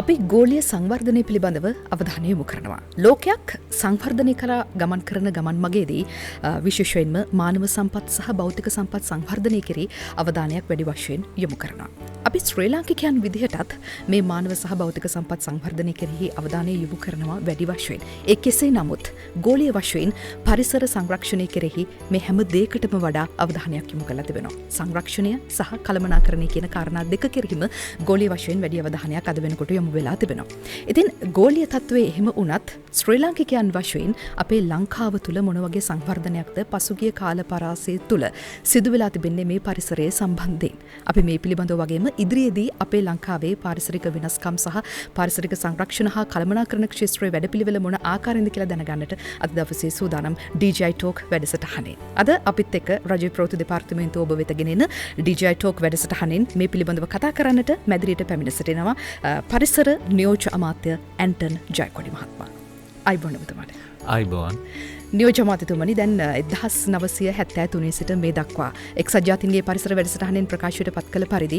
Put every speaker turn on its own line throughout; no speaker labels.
අපි ගෝලීය සංවර්ධනය පිළිබඳව අවධානය යොමු කරනවා. ලෝකයක් සංවර්ධනය කරා ගමන් කරන ගමන් මගේදී විශේෂයෙන්ම මානව සම්පත් සහ භෞතික සම්පත් සංවර්ධනය කෙරෙහි අවධානයක් වැඩි වශයෙන් යොමු කරනවා. අපි ශ්‍රී ලාංකිකයන් විදිහටත් මේ මානව සහ භෞතික සම්පත් සංවර්ධනය කෙරෙහි අවධානය යොමු කරනවා වැඩි වශයෙන්. ඒ කෙසේ නමුත් ගෝලීය වශයෙන් පරිසර සංරක්ෂණය කෙරෙහි මේ හැම දෙයකටම වඩා අවධානයක් යොමු කරලා තිබෙනවා. සංරක්ෂණය සහ කළමනාකරණය කියන කාරණා දෙක කෙරෙහිම ගෝලීය වශයෙන් වැඩි අවධානයක් අද වෙනකොට යොමු වෙලා තිබෙනවා. ඉතින් ගෝලීය තත්ත්වයේ එහෙම වුණත් ශ්‍රී ලාංකිකයන් වශයෙන් අපේ ලංකාව තුළ මොන වගේ සංවර්ධනයක්ද පසුගිය කාල පරාසය තුළ සිදු වෙලා තිබෙන්නේ මේ පරිසරයේ සම්බන්ධයෙන්. අපි මේ පිළිබඳව වගේම ඉදිරියේදී අපේ ලංකාවේ පාරිසරික වෙනස්කම් සහ පාරිසරික සංරක්ෂණ හා කළමනාකරණ ක්ෂේත්‍රයේ වැඩපිළිවෙල මොන ආකාරයෙන්ද කියලා දැනගන්නට අද දවසේ සූදානම් DJI Talk වැඩසටහනේ. අද අපිත් එක්ක රජයේ ප්‍රවෘත්ති දෙපාර්තමේන්තුව ඔබ වෙත ගෙනෙන DJI Talk වැඩසටහනෙන් මේ පිළිබඳව කතා කරන්නට මැදිරියට පැමිණ සිටිනවා පරිසර නියෝජ්‍ය අමාත්‍ය ඇන්ටන් ජයකොඩි මහත්මයා. අයිබෝන් ඔබතුමාට.
අයිබෝන්.
නියෝජ්‍ය අමාත්‍යතුමනි, දැන් 1973 සිට මේ දක්වා එක්සත් ජාතීන්ගේ පරිසර වැඩසටහනෙන් ප්‍රකාශයට පත් කළ පරිදි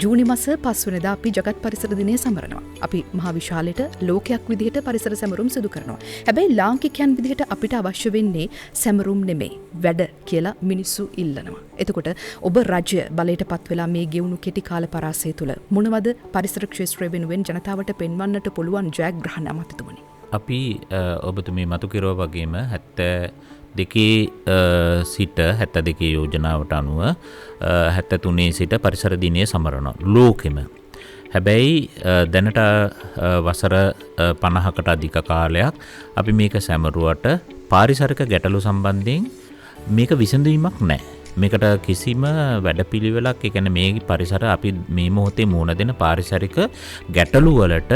ජූනි මාස 5 වෙනිදා අපි ජගත් පරිසර දිනය සමරනවා. අපි මහා විශාලයට ලෝකයක් විදිහට පරිසර සැමරුම් සිදු කරනවා. හැබැයි ලාංකිකයන් විදිහට අපිට අවශ්‍ය වෙන්නේ සැමරුම් නෙමෙයි, වැඩ කියලා මිනිස්සු ඉල්ලනවා. එතකොට ඔබ රජය බලයට පත් වෙලා මේ ගෙවුණු කෙටි කාල පරාසය තුළ මොනවද පරිසර ක්ෂේත්‍රය වෙනුවෙන් ජනතාවට පෙන්වන්නට පුළුවන් ජයග්‍රහණ අමාත්‍යතුමනි?
අපි ඔබතුමී මතු කිරුවා වගේම 72 සිට 72 යෝජනාවට අනුව 73 සිට පරිසර දිනය සමරනවා ලෝකෙම. හැබැයි දැනට වසර 50කට අධික කාලයක් අපි මේක සැමරුවට පාරිසරික ගැටලු සම්බන්ධයෙන් මේක විසඳීමක් නැහැ. මේකට කිසිම වැඩපිළිවෙලක්, ඒ කියන්නේ මේ පරිසර අපි මේ මොහොතේ මුහුණ දෙන පාරිසරික ගැටලු වලට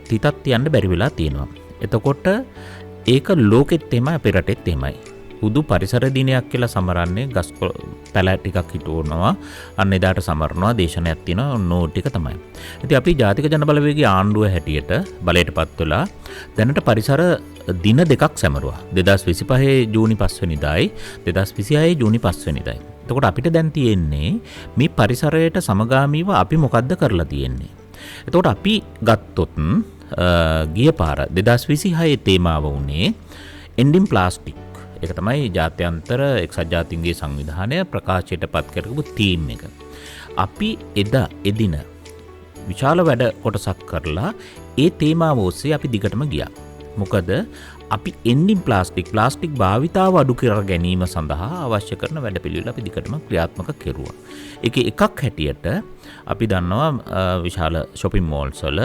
තිතත් යන්න බැරි වෙලා තියෙනවා. එතකොට ඒක ලෝකෙත් එහෙමයි, අපේ රටෙත් එහෙමයි. හුදු පරිසර දිනයක් කියලා සමරන්නේ ගස් පැල ටිකක් හිටවනවා, අන්න එදාට සමරනවා, දේශනයක් තියෙනවා, නෝ ටික තමයි. ඉතින් අපි ජාතික ජනබලවේගයේ ආණ්ඩුව හැටියට බලයටපත් වෙලා දැනට පරිසර දින දෙකක් සැමරුවා. 2025 ජූනි 5 වෙනිදායි 2026 ජූනි 5 වෙනිදායි. එතකොට අපිට දැන් තියෙන්නේ මේ පරිසරයට සමගාමීව අපි මොකද්ද කරලා තියෙන්නේ. එතකොට අපි ගත්තොත් ගිය පාර 2026 තේමාව වුණේ එන්ඩින් ප්ලාස්ටික්. ඒක තමයි ජාත්‍යන්තර එක්සත් ජාතීන්ගේ සංවිධානය ප්‍රකාශයට පත් කරපු තීම් එක. අපි එදින විශාල වැඩ කොටසක් කරලා ඒ තේමාව ඔස්සේ අපි දිගටම ගියා. මොකද අපි එන්ඩින් ප්ලාස්ටික් භාවිතාව අඩු කර ගැනීම සඳහා අවශ්‍ය කරන වැඩපිළිවෙල අපි දිගටම ක්‍රියාත්මක කෙරුවා. ඒකේ එකක් හැටියට අපි දන්නවා විශාල shopping malls වල,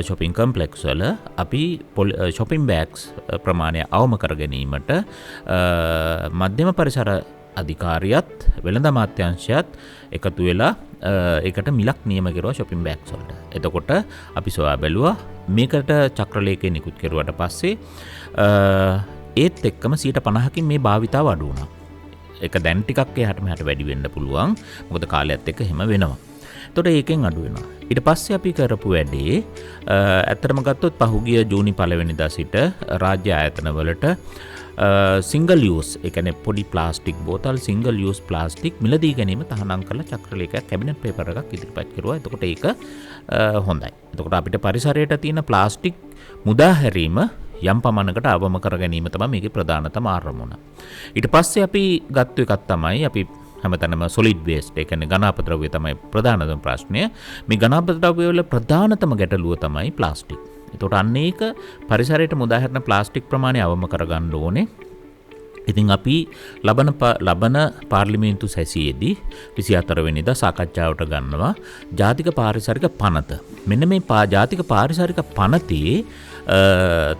shopping complex වල අපි shopping bags ප්‍රමාණය අවම කර ගැනීමට මධ්‍යම පරිසර අධිකාරියත් වෙළඳ අමාත්‍යාංශයත් එකතු වෙලා ඒකට මිලක් නියම කෙරුවා shopping bags වලට. එතකොට අපි සොයා බැලුවා මේකට චක්‍රලේඛය නිකුත් කෙරුවට පස්සේ ඒත් එක්කම 50%කින් මේ භාවිතාව අඩු වුණා. ඒක දැන් ටිකක් එහාට මෙහාට වැඩි වෙන්න පුළුවන්. මොකද කාලයත් එක්ක එහෙම වෙනවා. එතකොට ඒකෙන් අඩු වෙනවා. ඊට පස්සේ අපි කරපු වැඩේ ඇත්තටම ගත්තොත් පහුගිය ජූනි 1 වෙනිදා සිට රාජ්‍ය ආයතන වලට සිංගල් යූස්, ඒ කියන්නේ පොඩි ප්ලාස්ටික් බෝතල් සිංගල් යූස් ප්ලාස්ටික් මිලදී ගැනීම තහනම් කරලා චක්‍රලේඛයක් කැබිනට් පේපර් එකක් ඉදිරිපත් කරුවා. එතකොට ඒක හොඳයි. එතකොට අපිට පරිසරයට තියෙන ප්ලාස්ටික් මුදා හැරීම යම් පමණකට අවම කර ගැනීම තමයි මේකේ ප්‍රධානතම අරමුණ. ඊට පස්සේ අපි ගත්ත එකක් තමයි අපි හැමතැනම solid waste, ඒ කියන්නේ ඝන අපද්‍රව්‍ය තමයි ප්‍රධානතම ප්‍රශ්නය. මේ ඝන අපද්‍රව්‍ය වල ප්‍රධානතම ගැටලුව තමයි ප්ලාස්ටික්. එතකොට අන්න ඒක පරිසරයට මුදා හැරෙන ප්ලාස්ටික් ප්‍රමාණය අවම කරගන්න ඕනේ. ඉතින් අපි ලබන පාර්ලිමේන්තු සැසියේදී 24 වෙනිදා සාකච්ඡාවට ගන්නවා ජාතික පාරිසරික පනත. මෙන්න මේ ජාතික පාරිසරික පනතේ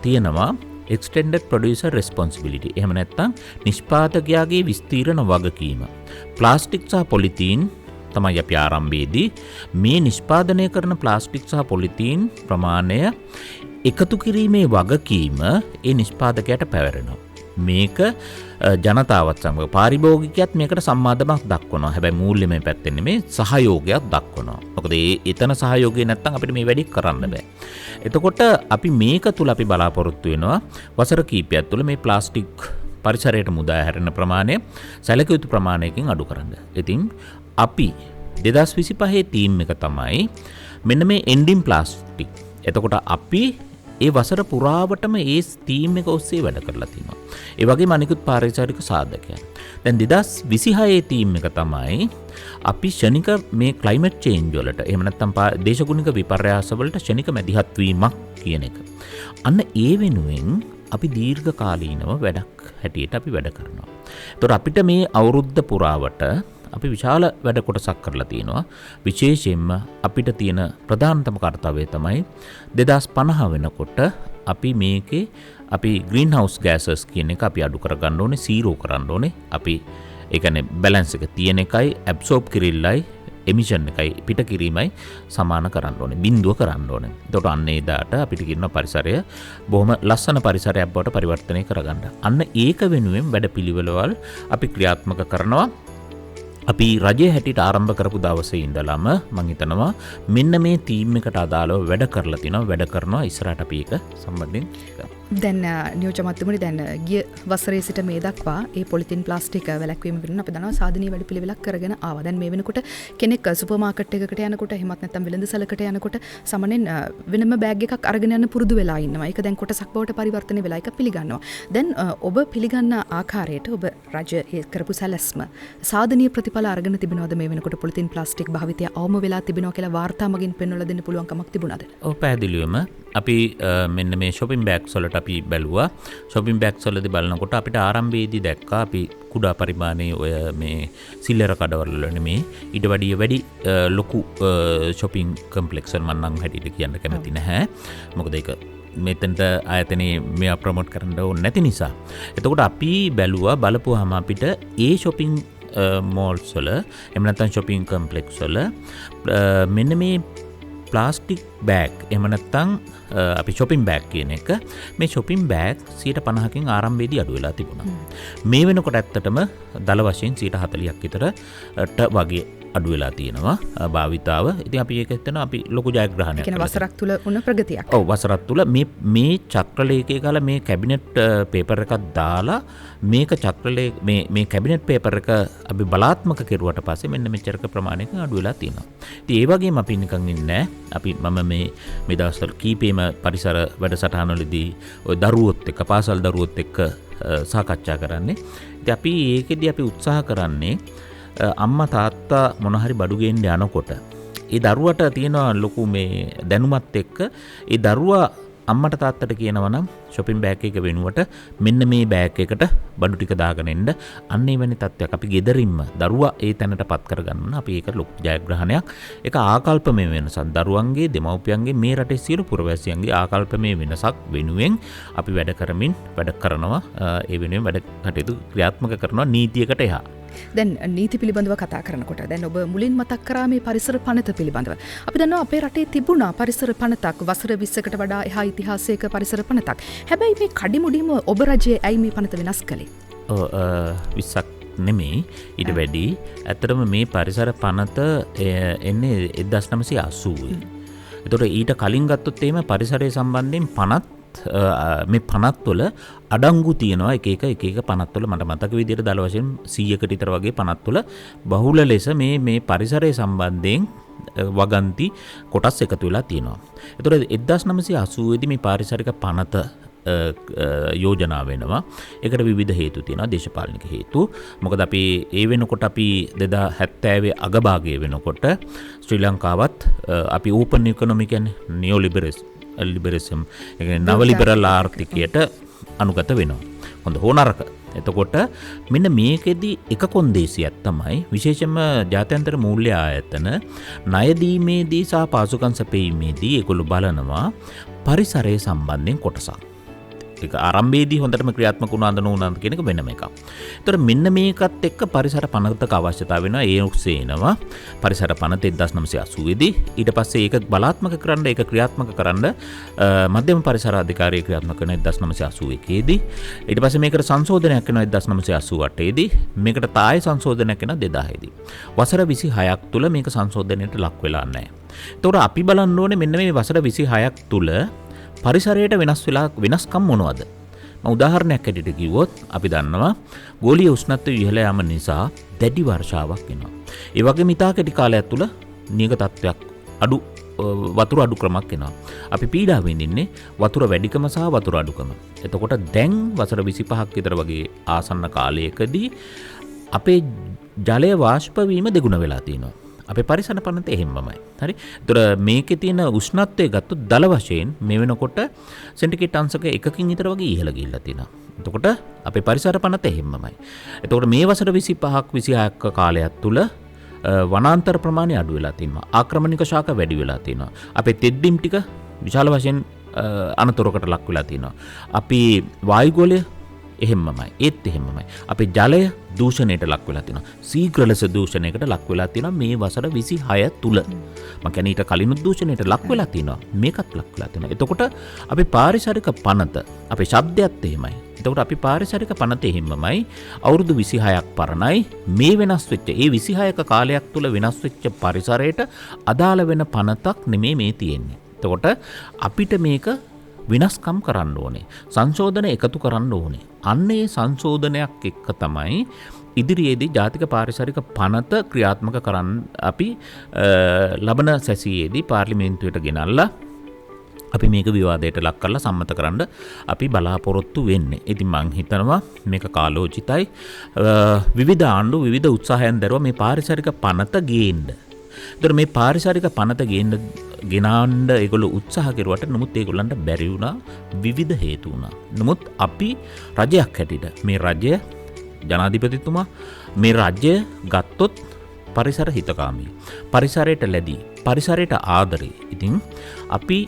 තියෙනවා extended producer responsibility. එහෙම නැත්නම් නිෂ්පාදකයාගේ විස්තීර්ණ වගකීම. ප්ලාස්ටික් සහ පොලිතීන් තමයි අපි ආරම්භයේදී මේ නිෂ්පාදනය කරන ප්ලාස්ටික් සහ පොලිතීන් ප්‍රමාණය එකතු කිරීමේ වගකීම ඒ නිෂ්පාදකයාට පැවරෙනවා. මේක ජනතාවත් සමග පාරිභෝගිකයත් මේකට සම්මාදමක් දක්වනවා. හැබැයි මූල්‍යමය පැත්තෙන් නෙමෙයි, සහයෝගයක් දක්වනවා. මොකද එතන සහයෝගය නැත්නම් අපිට මේ වැඩි කරන්න බෑ. එතකොට අපි මේක තුල අපි බලාපොරොත්තු වෙනවා වසර කීපයක් තුළ මේ ප්ලාස්ටික් පරිසරයට මුදා හැරෙන ප්‍රමාණය සැලකිය යුතු ප්‍රමාණයකින් අඩු කරන්න. ඉතින් අපි 2025 තීම් එක තමයි මෙන්න මේ එන්ඩින් ප්ලාස්ටික්. එතකොට අපි ඒ වසර පුරාවටම ඒ තීම් එක ඔස්සේ වැඩ කරලා තිනවා. ඒ වගේම අනිකුත් පාරිසරික සාධකයන්. දැන් 2026 තීම් එක තමයි අපි ෂණික මේ ක්ලයිමේට් චේන්ජ් වලට එහෙම නැත්නම් දේශගුණික විපර්යාස වලට ෂණික මැදිහත් වීමක් කියන එක. අන්න ඒ වෙනුවෙන් අපි දීර්ඝ කාලීනව වැඩක් හැටියට අපි වැඩ කරනවා. ඒතකොට අපිට මේ අවුරුද්ද පුරාවට අපි විශාල වැඩ කොටසක් කරලා තියෙනවා. විශේෂයෙන්ම අපිට තියෙන ප්‍රධානතම කාර්යය තමයි 2050 වෙනකොට අපි මේකේ අපි ග්‍රීන් හවුස් ගෑසස් කියන එක අපි අඩු කරගන්න ඕනේ, සීරෝ කරන්න ඕනේ. අපි ඒ කියන්නේ බැලන්ස් එක තියෙන එකයි ඇබ්සෝබ් කිරිල්ලයි එමිෂන් එකයි පිට කිරීමයි සමාන කරන්න ඕනේ. බිඳුව කරන්න ඕනේ. එතකොට අන්න ඒ දාට අපිට කියන පරිසරය බොහොම ලස්සන පරිසරයක් බවට පරිවර්තනය කරගන්න. අන්න ඒක වෙනුවෙන් වැඩපිළිවෙළවල් අපි ක්‍රියාත්මක කරනවා. අපි රජය හැටියට ආරම්භ කරපු දවසේ ඉඳලම මම හිතනවා මෙන්න මේ තීම් එකට අදාළව වැඩ කරලා තිනවා, වැඩ කරනවා. ඉස්සරහට අපි ඒක සම්බන්ධයෙන්
දැන් නියෝජ්‍ය මැතිතුමනි දැන් ගිය වසරේ සිට මේ දක්වා ඒ පොලිතින් ප්ලාස්ටික් වැළැක්වීම වෙනුවෙන් අපි දන්නවා සාධනීය වැඩපිළිවෙලක් කරගෙන ආවා. දැන් මේ වෙනකොට කෙනෙක් සුපර් මාකට් එකකට යනකොට එහෙමත් නැත්නම් වෙළඳසැලකට යනකොට සමනෙන් වෙනම බෑග් එකක් අරගෙන යන්න පුරුදු වෙලා ඉන්නවා. ඒක දැන් කොටසක් බවට පරිවර්තනය වෙලා ඒක පිළිගන්නවා. දැන් ඔබ පිළිගන්න ආකාරයට ඔබ රජය කරපු සැලැස්ම සාධනීය ප්‍රතිඵල අරගෙන තිබෙනවද මේ වෙනකොට පොලිතින් ප්ලාස්ටික් භාවිතය අවම වෙලා තිබෙනවා කියලා වාර්තා මගින් පෙන්වලා දෙන්න පුළුවන් කමක් තිබුණාද?
ඔව් පැහැදිලිවම අපි මෙන්න මේ shopping bags වලට අපි බැලුවා. shopping bags වලදී බලනකොට අපිට ආරම්භයේදී දැක්කා අපි කුඩා පරිමාණයේ ඔය මේ සිල්ලර කඩවල නෙමේ ඊට වැඩිය වැඩි ලොකු shopping complex වල මම නම් හැටියට කියන්න කැමති නැහැ. මොකද ඒක මෙතෙන්ට ආයතනයේ මෙයා ප්‍රොමෝට් කරන්න ඕනේ නැති නිසා. එතකොට අපි බැලුවා බලපුවාම අපිට ඒ shopping malls වල එහෙම නැත්නම් shopping complex වල මෙන්න මේ ප්ලාස්ටික් බෑග් එහෙම නැත්නම් අපි shopping bag කියන එක මේ shopping bag 50%කින් ආරම්භයේදී අඩු වෙලා තිබුණා. මේ වෙනකොට ඇත්තටම දල වශයෙන් 40%ක් විතරට වගේ අඩු වෙලා තියෙනවා භාවිතාව. ඉතින් අපි ඒක හිතනවා අපි ලොකු ජයග්‍රහණයක්.
ඒ කියන්නේ වසරක් තුල වුණ ප්‍රගතියක්.
ඔව් වසරක් තුල මේ චක්‍රලේඛය ගාලා මේ කැබිනට් පේපර් එකක් දාලා මේක මේ කැබිනට් පේපර් එක අපි බලාත්මක කෙරුවට පස්සේ මෙන්න මෙච්චරක ප්‍රමාණයක අඩු වෙලා තියෙනවා. ඉතින් ඒ වගේම අපි නිකන් ඉන්නේ අපි මම මේ දවස්වල කීපෙම පරිසර වැඩසටහනවලදී ඔය දරුවොත් එක්ක පාසල් දරුවොත් එක්ක සාකච්ඡා කරන්නේ. ඉතින් අපි ඒකෙදී අපි උත්සාහ කරන්නේ අම්මා තාත්තා මොන හරි බඩු ගේන්න යනකොට ඒ දරුවට තියෙන ලොකු මේ දැනුමත් එක්ක ඒ දරුවා අම්මට තාත්තට කියනවා නම් shopping bag එක වෙනුවට මෙන්න මේ bag එකට බඩු ටික දාගෙන එන්න. අන්න ඒ වෙනි තත්ත්වයක් අපි ගෙදරින්ම දරුවා ඒ තැනටපත් කරගන්න අපි ඒක ලොකු ජයග්‍රහණයක්. ඒක ආකල්පමය වෙනසක්. දරුවන්ගේ දෙමව්පියන්ගේ මේ රටේ සියලු පුරවැසියන්ගේ ආකල්පමය වෙනසක් වෙනුවෙන් අපි වැඩ කරනවා. ඒ වෙනුවෙන් වැඩ කටයුතු ක්‍රියාත්මක කරනවා නීතියකට එහා.
දැන් නීති පිළිබඳව කතා කරනකොට දැන් ඔබ මුලින් මතක් කරා මේ පරිසර පනත පිළිබඳව. අපි දන්නවා අපේ රටේ තිබුණා පරිසර පනතක් වසර 20කට වඩා එහා ඉතිහාසයක පරිසර පනතක්. හැබැයි මේ කඩිමුඩිම ඔබ රජයේ ඇයි මේ පනත වෙනස් කළේ?
20ක් නෙමෙයි ඊට වැඩි. ඇත්තටම මේ පරිසර පනත එන්නේ 1980. ඒතකොට ඊට කලින් ගත්තොත් එහෙම පරිසරය සම්බන්ධයෙන් පනත් මේ පනත්වල අඩංගු තියෙනවා එක පනත්වල මට මතක විදිහට දල වශයෙන් 100කට විතර වගේ පනත්වල බහුල ලෙස මේ පරිසරය සම්බන්ධයෙන් වගන්ති කොටස් එකතු වෙලා තියෙනවා. ඒතකොට 1980 දී මේ පාරිසරික පනත යෝජනා වෙනවා. ඒකට විවිධ හේතු තියෙනවා දේශපාලනික හේතු. මොකද අපි ඒ වෙනකොට අපි 2070 අගභාගයේ වෙනකොට ශ්‍රී ලංකාවත් අපි ඕපන් ඉකොනොමි කියන්නේ නියෝ ලිබරලිසම් නව ලිබරල් ආර්ථිකයට අනුගත වෙනවා. හොඳ හෝ නරක. එතකොට මෙන්න මේකෙදි එක කොන්දේසියක් තමයි විශේෂයෙන්ම ජාත්‍යන්තර මූල්‍ය ආයතන ණය දීමේදී සහ පාසුකම් සැපයීමේදී ඒගොල්ලෝ බලනවා පරිසරය සම්බන්ධයෙන් කොටසක්. ඒක ආරම්භයේදී හොඳටම ක්‍රියාත්මක වුණාද නොවුණාද කියන එක වෙනම එකක්. ඒතර මෙන්න මේකත් එක්ක පරිසර පනතක අවශ්‍යතාව වෙනවා. ඒ ඔස්සේ එනවා පරිසර පනත 1980 දී. ඊට පස්සේ ඒක බලාත්මක කරන්න ඒක ක්‍රියාත්මක කරන්න මධ්‍යම පරිසර අධිකාරිය ක්‍රියාත්මක කරන 1981 දී. ඊට පස්සේ මේකට සංශෝධනයක් වෙනවා 1988 දී. මේකට තායි සංශෝධනයක් වෙනවා 2000 දී. වසර 26ක් තුල මේක සංශෝධනයට ලක් වෙලා නැහැ. ඒතකොට අපි බලන්න ඕනේ මෙන්න මේ වසර 26ක් තුල පරිසරයට වෙනස්කම් මොනවද? මම උදාහරණයක් ඇටියට කිව්වොත් අපි දන්නවා ගෝලීය උෂ්ණත්වය ඉහළ යාම නිසා දැඩි වර්ෂාවක් වෙනවා. ඒ වගේම ඉතා කෙටි කාලයක් තුල නියඟ තත්ත්වයක් අඩු වතුර අඩු ක්‍රමක් එනවා. අපි පීඩා විඳින්නේ වතුර වැඩිකම සහ වතුර අඩුකම. එතකොට දැන් වසර 25ක් විතර වගේ ආසන්න කාලයකදී අපේ ජලය වාෂ්ප වීම දෙගුණ වෙලා තියෙනවා. අපේ පරිසර පනත එහෙම්මමයි. හරි. ඒතර මේකේ තියෙන උෂ්ණත්වය ගත්තොත් දල වශයෙන් මේ වෙනකොට සෙන්ටිග්‍රේඩ් අංශක 1කින් විතර වගේ ඉහළ ගිහිල්ලා තියෙනවා. එතකොට අපේ පරිසර පනත එහෙම්මමයි. එතකොට මේ වසර 25ක් 26ක කාලයක් තුල වනාන්තර ප්‍රමාණය අඩු වෙලා තියෙනවා. ආක්‍රමණික ශාක වැඩි වෙලා තියෙනවා. අපේ තෙත්බිම් ටික විශාල වශයෙන් අනතුරකට ලක් වෙලා තියෙනවා. අපි වායුගෝලය එහෙම්මමයි. ඒත් එහෙම්මමයි. අපේ ජලය දූෂණයට ලක් වෙලා තියෙනවා. ශීඝ්‍ර ලෙස දූෂණයකට ලක් වෙලා තියෙනවා මේ වසර 26 තුල. මම කියන්නේ ඊට කලින් දූෂණයට ලක් වෙලා තියෙනවා. මේකත් ලක් වෙලා තියෙනවා. එතකොට අපි පාරිසරික පනත, අපේ ශබ්දයත් එහෙමයි. එතකොට අපි පාරිසරික පනත එහෙම්මමයි. අවුරුදු 26ක් පරණයි. මේ වෙනස් වෙච්ච, ඒ 26ක කාලයක් තුල වෙනස් වෙච්ච පරිසරයට අදාළ වෙන පනතක් නෙමේ මේ තියෙන්නේ. එතකොට අපිට මේක විනාශකම් කරන්න ඕනේ. සංශෝධන එකතු කරන්න ඕනේ. අන්න ඒ සංශෝධනයක් එක්ක තමයි ඉදිරියේදී ජාතික පාරිසරික පනත ක්‍රියාත්මක කරන්න අපි ලබන සැසියේදී පාර්ලිමේන්තුවට ගෙනල්ලා අපි මේක විවාදයට ලක් කරලා සම්මත කරන්න අපි බලාපොරොත්තු වෙන්නේ. ඉතින් මං හිතනවා මේක කාලෝචිතයි. විවිධ ආණ්ඩු විවිධ උත්සාහයන් දරුවා මේ පාරිසරික පනත ගේන්න. ඒතර මේ පාරිසරික පනත ගෙනාන්න ඒගොල්ලෝ උත්සාහ කරුවට නමුත් ඒගොල්ලන්ට බැරි වුණා විවිධ හේතු වුණා. නමුත් අපි රජයක් හැටියට මේ රජය ජනාධිපතිතුමා මේ රජය ගත්තොත් පරිසර හිතකාමී. පරිසරයට ලැබී පරිසරයට ආදරේ. ඉතින් අපි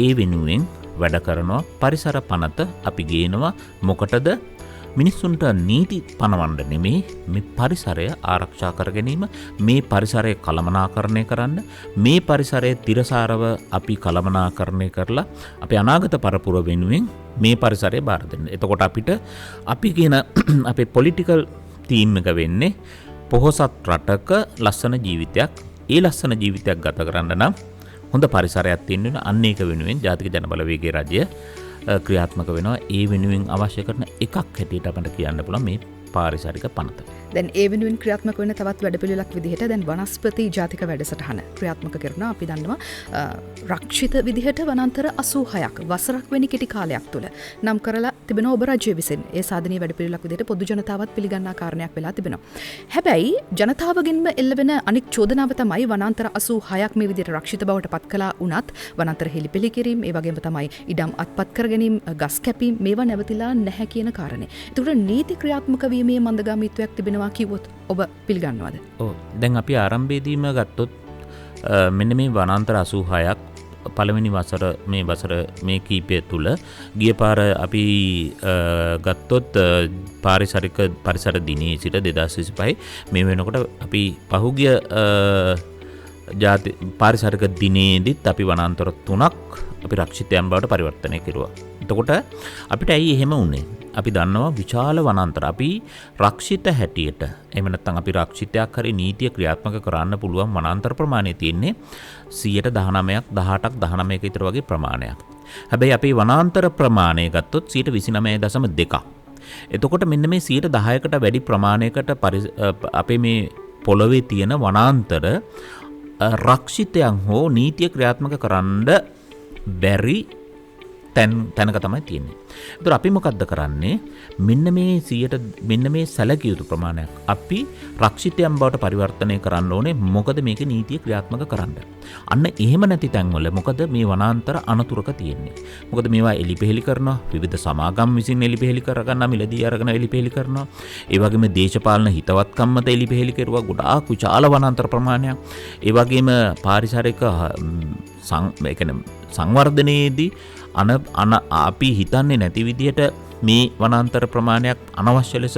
ඒ වෙනුවෙන් වැඩ කරනවා. පරිසර පනත අපි ගේනවා මොකටද? මිනිස්සුන්ට නීති පනවන්න නෙමේ මේ පරිසරය ආරක්ෂා කර ගැනීම, මේ පරිසරය කළමනාකරණය කරන්න, මේ පරිසරය තිරසාරව අපි කළමනාකරණය කරලා අපේ අනාගත පරපුර වෙනුවෙන් මේ පරිසරය බාර දෙන්න. එතකොට අපිට අපි කියන අපේ පොලිටිකල් තීම් එක වෙන්නේ පොහොසත් රටක ලස්සන ජීවිතයක්. ඒ ලස්සන ජීවිතයක් ගත කරන්න නම් හොඳ පරිසරයක් තියෙන්න වෙන. අන්න ඒක වෙනුවෙන් ජාතික ජනබලවේගයේ රජය ක්‍රියාත්මක වෙනවා. ඒ වෙනුවෙන් අවශ්‍ය කරන එකක් හැටියට අපිට කියන්න පුළුවන් මේ පාරිසරික පනත.
දැන් ඒ වෙනුවෙන් ක්‍රියාත්මක වෙන තවත් වැඩපිළිවෙලක් විදිහට දැන් වනස්පති ජාතික වැඩසටහන ක්‍රියාත්මක කරනවා. අපි දන්නවා රක්ෂිත විදිහට වනාන්තර 86ක් වසරක් වෙනි කෙටි කාලයක් තුළ නම් කරලා තිබෙනවා ඔබ රජය විසින්. ඒ සාධනීය වැඩපිළිවෙලක් විදිහට පොදු ජනතාවත් පිළිගන්නා කාරණයක් වෙලා තිබෙනවා. හැබැයි ජනතාවගෙන්ම එල්ලවෙන අනික් චෝදනාව තමයි වනාන්තර 86ක් මේ විදිහට රක්ෂිත බවට පත් කළා වුණත් වනාන්තර හෙලිපෙලි කිරීම, ඒ වගේම තමයි ඉඩම් අත්පත් කර ගැනීම, ගස් කැපීම මේවා නැවතිලා නැහැ කියන කාරණේ. ඒකට නීති ක්‍රියාත්මක වීමේ මන්දගාමීත්වයක් තිබෙනවා කිව්වොත් ඔබ පිළිගන්නවද?
ඔව්. දැන් අපි ආරම්භයේදීම ගත්තොත් මෙන්න මේ වනාන්තර 86ක් පළවෙනි වසර මේ කීපය තුල ගිය පාර අපි ගත්තොත් පරිසර දිනයේ සිට 2025 මේ වෙනකොට අපි පහුගිය පාරිසරික දිනේදීත් අපි වනාන්තර 3ක් අපි රක්ෂිතයන් බවට පරිවර්තනය කෙරුවා. එතකොට අපිට ඇයි එහෙම වුනේ? අපි දන්නවා විශාල වනාන්තර අපි රක්ෂිත හැටියට එහෙම නැත්නම් අපි රක්ෂිතයක් හරි නීතිය ක්‍රියාත්මක කරන්න පුළුවන් වනාන්තර ප්‍රමාණය තියෙන්නේ 19%ක් 18ක් 19ක විතර වගේ ප්‍රමාණයක්. හැබැයි අපි වනාන්තර ප්‍රමාණය ගත්තොත් 29.2ක්. එතකොට මෙන්න මේ 10%කට වැඩි ප්‍රමාණයකට අපේ මේ පොළොවේ තියෙන වනාන්තර රක්ෂිතයන් හෝ නීතිය ක්‍රියාත්මක කරන්න බැරි තැනක තමයි තියෙන්නේ. ඒතර අපි මොකද්ද කරන්නේ? මෙන්න මේ සැලකිය යුතු ප්‍රමාණයක් අපි රක්ෂිතයන් බවට පරිවර්තනය කරන්න ඕනේ. මොකද මේක නීතිය ක්‍රියාත්මක කරන්න. අන්න එහෙම නැති තැන්වල මොකද මේ වනාන්තර අනතුරක තියෙන්නේ? මොකද මේවා එලිපෙහෙලි කරනවා. විවිධ සමාගම් විසින් එලිපෙහෙලි කරගන්න මිලදී අරගෙන එලිපෙහෙලි කරනවා. ඒ වගේම දේශපාලන හිතවත්කම්මත එලිපෙහෙලි කරුවා ගොඩාක් විශාල වනාන්තර ප්‍රමාණයක්. ඒ වගේම පාරිසරික සංවර්ධනයේදී අපි හිතන්නේ නැති විදිහට මේ වනාන්තර ප්‍රමාණයක් අනවශ්‍ය ලෙස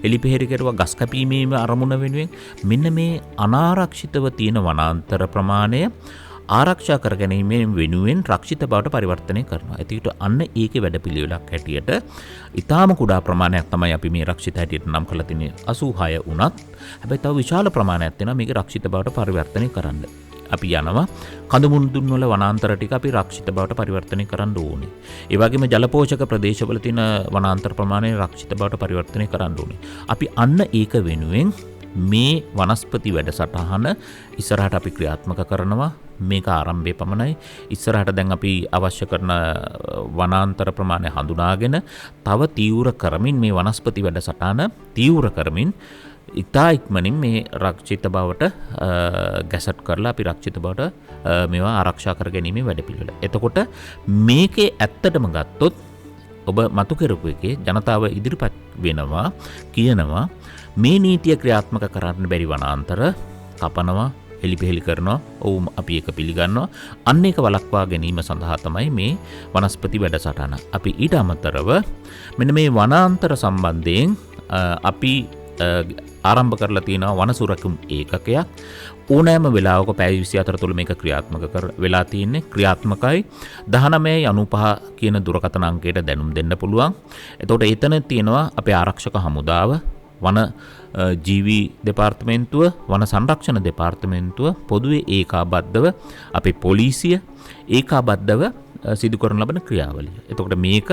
එලිපෙහෙලි කරුවා ගස් කැපීමේ අරමුණ වෙනුවෙන්. මෙන්න මේ අනාරක්ෂිතව තියෙන වනාන්තර ප්‍රමාණය ආරක්ෂා කර ගැනීම වෙනුවෙන් රක්ෂිත බවට පරිවර්තනය කරනවා. ඒකට අන්න ඒකේ වැඩපිළිවෙලක් හැටියට ඊටාම කුඩා ප්‍රමාණයක් තමයි අපි මේ රක්ෂිත හැටියට නම් කරලා තින්නේ 86 වුණත්. හැබැයි තව විශාල ප්‍රමාණයක් තියෙනවා මේක රක්ෂිත බවට පරිවර්තනය කරන්න. අපි යනවා කඳුමුදුන් වල වනාන්තර ටික අපි රක්ෂිත බවට පරිවර්තනය කරන්න ඕනේ. ඒ වගේම ජලපෝෂක ප්‍රදේශවල තියෙන වනාන්තර ප්‍රමාණය රක්ෂිත බවට පරිවර්තනය කරන්න ඕනේ. අපි අන්න ඒක වෙනුවෙන් මේ වනස්පති වැඩසටහන ඉස්සරහට අපි ක්‍රියාත්මක කරනවා. මේක ආරම්භයේ පමණයි. ඉස්සරහට දැන් අපි අවශ්‍ය කරන වනාන්තර ප්‍රමාණය හඳුනාගෙන තව තීව්‍ර කරමින් මේ වනස්පති වැඩසටහන තීව්‍ර කරමින් ඉතා ඉක්මනින් මේ රක්ෂිත බවට ගැසට් කරලා අපි රක්ෂිත බවට මේවා ආරක්ෂා කර ගැනීමේ වැඩපිළිවෙල. එතකොට මේකේ ඇත්තටම ගත්තොත් ඔබ මතු කරපු එකේ ජනතාව ඉදිරිපත් වෙනවා කියනවා මේ නීතිය ක්‍රියාත්මක කරන්න බැරි වනාන්තර කපනවා එලිපෙහෙලි කරනවා. ඔව් අපි ඒක පිළිගන්නවා. අන්න ඒක වළක්වා ගැනීම සඳහා තමයි මේ වනස්පති වැඩසටහන. අපි ඊට අමතරව මෙන්න මේ වනාන්තර සම්බන්ධයෙන් අපි ආරම්භ කරලා තියෙනවා වන සුරකිම් ඒකකයක්. ඕනෑම වෙලාවක පැය 24 තුළ මේක ක්‍රියාත්මක වෙලා තියෙන්නේ. ක්‍රියාත්මකයි 1995 කියන දුරකථන අංකයට දැනුම් දෙන්න පුළුවන්. එතකොට එතන තියෙනවා අපේ ආරක්ෂක හමුදාව, වන ජීවී දෙපාර්තමේන්තුව, වන සංරක්ෂණ දෙපාර්තමේන්තුව, පොදුවේ ඒකාබද්ධව අපේ පොලිසිය ඒකාබද්ධව සිදු කරන ලබන ක්‍රියාවලිය. එතකොට මේක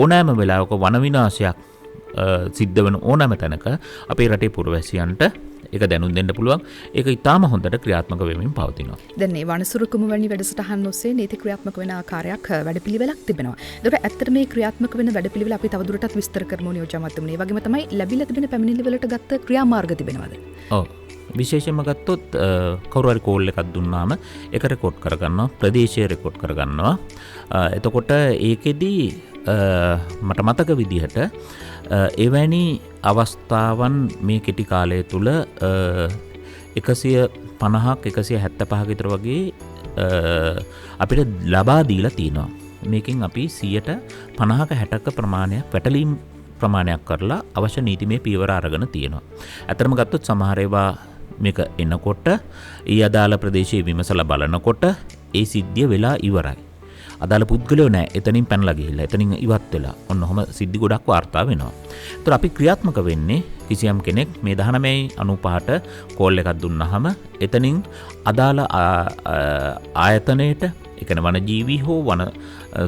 ඕනෑම වෙලාවක වන විනාශයක් සිද්ධ වෙන ඕනෑම තැනක අපේ රටේ පුරවැසියන්ට ඒක දැනුම් දෙන්න පුළුවන්. ඒක ඉතාම හොඳට ක්‍රියාත්මක වෙමින් පවතිනවා.
දැන් මේ වනසුරුකම වැනි වැඩසටහන් ඔස්සේ නීති ක්‍රියාත්මක වෙන ආකාරයක් වැඩපිළිවෙලක් තිබෙනවා. ඒකට ඇත්තට මේ ක්‍රියාත්මක වෙන වැඩපිළිවෙල අපි තවදුරටත් විස්තර කරමු නියෝජ්‍ය අමාත්‍යතුමනි. ඒ වගේම තමයි ලැබිලා තිබෙන පැමිණිලි වලට ගත්ත ක්‍රියාමාර්ග තිබෙනවද?
ඔව්. විශේෂයෙන්ම ගත්තොත් කවුරු හරි කෝල් එකක් දුන්නාම ඒක රෙකෝඩ් කරගන්නවා, ප්‍රදේශය රෙකෝඩ් කරගන්නවා. එතකොට ඒකෙදි මට මතක විදිහට එවැනි අවස්ථාවන් මේ කෙටි කාලය තුළ 150ක් 175ක විතර වගේ අපිට ලබා දීලා තියෙනවා. මේකෙන් අපි 50ක 60ක ප්‍රමාණයක් පැටලීම් ප්‍රමාණයක් කරලා අවශ්‍ය නීතිමය පියවර අරගෙන තියෙනවා. ඇත්තටම ගත්තොත් සමහර ඒවා මේක එනකොට ඊ අදාළ ප්‍රදේශයේ විමසලා බලනකොට ඒ සිද්ධිය වෙලා ඉවරයි. අදාළ පුද්ගලයෝ නැහැ. එතනින් පැනලා ගිහිල්ලා එතනින් ඉවත් වෙලා ඔන්න ඔහම සිද්ධි ගොඩක් වාර්තා වෙනවා. ඒතර අපි ක්‍රියාත්මක වෙන්නේ කිසියම් කෙනෙක් මේ 1995ට කෝල් එකක් දුන්නාම එතනින් අදාළ ආයතනයේට ඒ කියන්නේ වනජීවී හෝ වන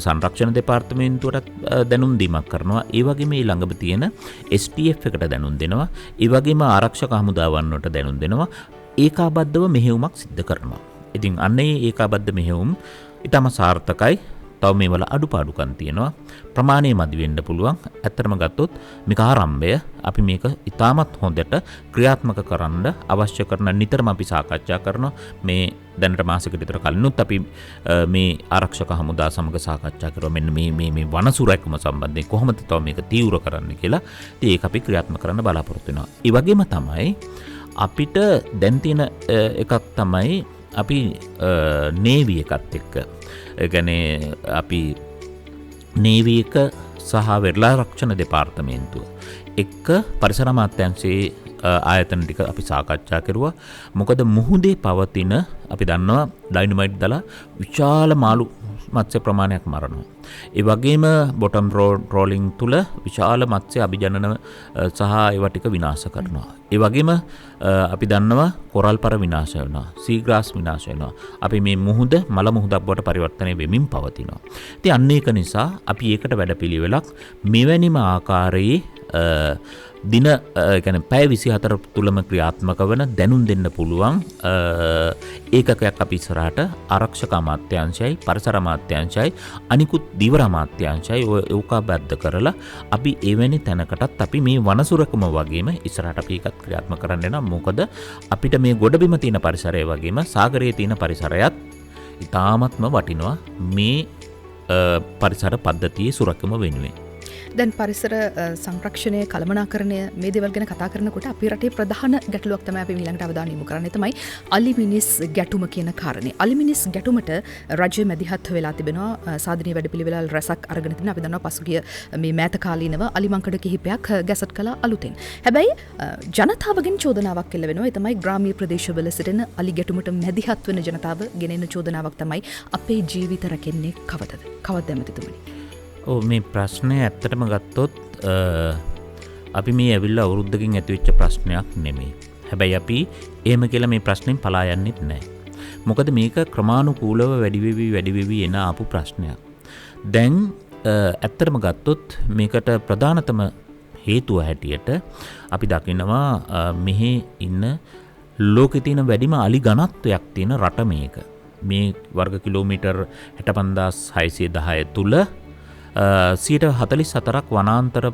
සංරක්ෂණ දෙපාර්තමේන්තුවට දැනුම් දීමක් කරනවා. ඒ වගේම මේ ළඟම තියෙන STF එකට දැනුම් දෙනවා. ඒ වගේම ආරක්ෂක හමුදාවන් වලට දැනුම් දෙනවා. ඒකාබද්ධව මෙහෙයුමක් සිදු කරනවා. ඉතින් අන්නේ ඒකාබද්ධ මෙහෙයුම් ඊටම සාර්ථකයි. තව මේවල අඩුපාඩුකම් තියෙනවා. ප්‍රමාණය මදි වෙන්න පුළුවන්. ඇත්තටම ගත්තොත් මේක ආරම්භය. අපි මේක ඉතාමත් හොඳට ක්‍රියාත්මක කරන්න අවශ්‍ය කරන නිතරම අපි සාකච්ඡා කරනවා. මේ දැනට මාසෙකට විතර කලිනුත් අපි මේ ආරක්ෂක හමුදා සමග සාකච්ඡා කරනවා. මෙන්න මේ වනසුරැකීම සම්බන්ධයෙන් කොහොමද තව මේක තීව්‍ර කරන්න කියලා. ඉතින් ඒක අපි ක්‍රියාත්මක කරන්න බලාපොරොත්තු වෙනවා. ඒ වගේම තමයි අපිට දැන් තියෙන එකක් තමයි අපි නේවි එකත් එක්ක ගැනේ අපි නේවි එක සහ වෙරළා රක්ෂණ දෙපාර්තමේන්තුව එක්ක පරිසර අමාත්‍යාංශයේ ආයතන ටික අපි සාකච්ඡා කරුවා. මොකද මුහුදේ පවතින අපි දන්නවා ඩයිනමයිට් දාලා විශාල මාළු මත්ස්‍ය ප්‍රමාණයක් මරනවා. ඒ වගේම බොටම් රෝලිං තුල විශාල මත්ස්‍ය අභිජනන සහ ඒවා ටික විනාශ කරනවා. ඒ වගේම අපි දන්නවා කොරල් පර විනාශ වෙනවා, සීග්‍රාස් විනාශ වෙනවා. අපි මේ මුහුද මල මුහුදක් බවට පරිවර්තනය වෙමින් පවතිනවා. ඉතින් අන්න ඒක නිසා අපි ඒකට වැඩපිළිවෙලක් මෙවැනිම ආකාරයේ දින කියන්නේ පැය 24 තුලම ක්‍රියාත්මක වන දැනුම් දෙන්න පුළුවන් ඒකකයක් අපි ඉස්සරහට ආරක්ෂක අමාත්‍යාංශයයි පරිසර අමාත්‍යාංශයයි අනිකුත් දීවර අමාත්‍යාංශයයි ඕකාබද්ධ කරලා අපි එවැනි තැනකටත් අපි මේ වනසුරකම වගේම ඉස්සරහට අපි ඒකත් ක්‍රියාත්මක කරන්න යනවා. මොකද අපිට මේ ගොඩබිම තියෙන පරිසරය වගේම සාගරයේ තියෙන පරිසරයත් ඉතාමත්ම වටිනවා මේ පරිසර පද්ධතියේ සුරකම වෙනුවෙන්.
දැන් පරිසර සංරක්ෂණය කළමනාකරණය මේ දේවල් ගැන කතා කරනකොට අපේ රටේ ප්‍රධාන ගැටලුවක් තමයි අපි ඊළඟට අවධානය යොමු කරන්නේ තමයි අලිමිනිස් ගැටුම කියන කාරණේ. අලිමිනිස් ගැටුමට රජය මැදිහත් වෙලා තිබෙනවා. සාධනීය වැඩපිළිවෙළ රැසක් අරගෙන තිබෙනවා. අපි දන්නවා පසුගිය මේ මෑත කාලීනව අලිමංකඩ කිහිපයක් ගැසට් කළා අලුතෙන්. හැබැයි ජනතාවගෙන් චෝදනාවක් එල්ල වෙනවා. ඒ තමයි ග්‍රාමීය ප්‍රදේශවල සිටින අලි ගැටුමට මැදිහත් වෙන ජනතාව ගෙනෙන චෝදනාවක් තමයි අපේ ජීවිත රැකෙන්නේ කවදද? කවද්ද ඇමතිතුමනි?
මේ ප්‍රශ්නය ඇත්තටම ගත්තොත් අපි මේ ඇවිල්ලා අවුරුද්දකින් ඇතිවෙච්ච ප්‍රශ්නයක් නෙමෙයි. හැබැයි අපි එහෙම කියලා මේ ප්‍රශ්نين පලා යන්නෙත් නැහැ. මොකද මේක ක්‍රමානුකූලව වැඩි වෙවි එන ආපු ප්‍රශ්නයක්. දැන් ඇත්තටම ගත්තොත් මේකට ප්‍රධානතම හේතුව හැටියට අපි දකිනවා මෙහි ඉන්න ලෝකෙ තියෙන වැඩිම අලි ගණත්වයක් තියෙන රට මේක. මේ වර්ග කිලෝමීටර් 65610 තුල 44ක් වනාන්තර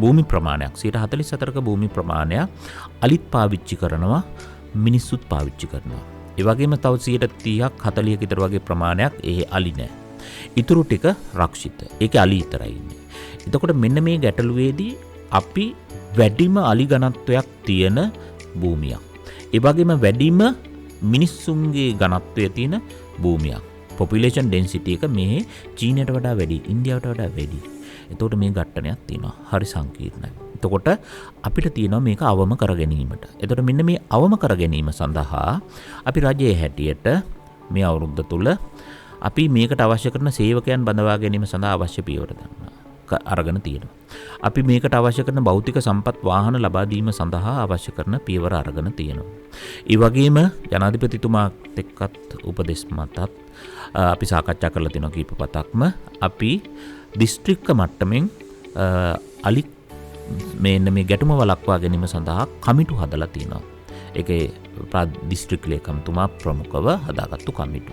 භූමි ප්‍රමාණයක් 44ක භූමි ප්‍රමාණයක් අලිත් පාවිච්චි කරනවා, මිනිස්සුත් පාවිච්චි කරනවා. ඒ වගේම තව 30ක් 40ක විතර වගේ ප්‍රමාණයක් අලි නෑ. ඊටු ටික රක්ෂිත. ඒකේ අලි විතරයි ඉන්නේ. එතකොට මෙන්න මේ ගැටලුවේදී අපි වැඩිම අලි ගණත්වයක් තියෙන භූමියක්. ඒ වගේම වැඩිම මිනිස්සුන්ගේ ඝනත්වය තියෙන භූමියක්. population density එක මේ චීනයට වඩා වැඩි, ඉන්දියාවට වඩා වැඩි. එතකොට මේ ඝට්ටනයක් තියෙනවා. හරි සංකීර්ණයි. එතකොට අපිට තියෙනවා මේක අවම කර ගැනීමට. එතකොට මෙන්න මේ අවම කර ගැනීම සඳහා අපි රජයේ හැටියට මේ අවුරුද්ද තුල අපි මේකට අවශ්‍ය කරන සේවකයන් බඳවා ගැනීම සඳහා අවශ්‍ය පියවර අරගෙන තියෙනවා. අපි මේකට අවශ්‍ය කරන භෞතික සම්පත් වාහන ලබා දීම සඳහා අවශ්‍ය කරන පියවර අරගෙන තියෙනවා. ඒ වගේම ජනාධිපතිතුමාත් එක්කත් උපදෙස් මතත් අපි සාකච්ඡා කරලා තියෙනවා කීප පතක්ම. අපි දිස්ත්‍රික්ක මට්ටමින් අලි මේ ගැටුම වළක්වා ගැනීම සඳහා කමිටු හදලා තියෙනවා. ඒකේ දිස්ත්‍රික් ලේකම්තුමා ප්‍රමුඛව හදාගත්තු කමිටු.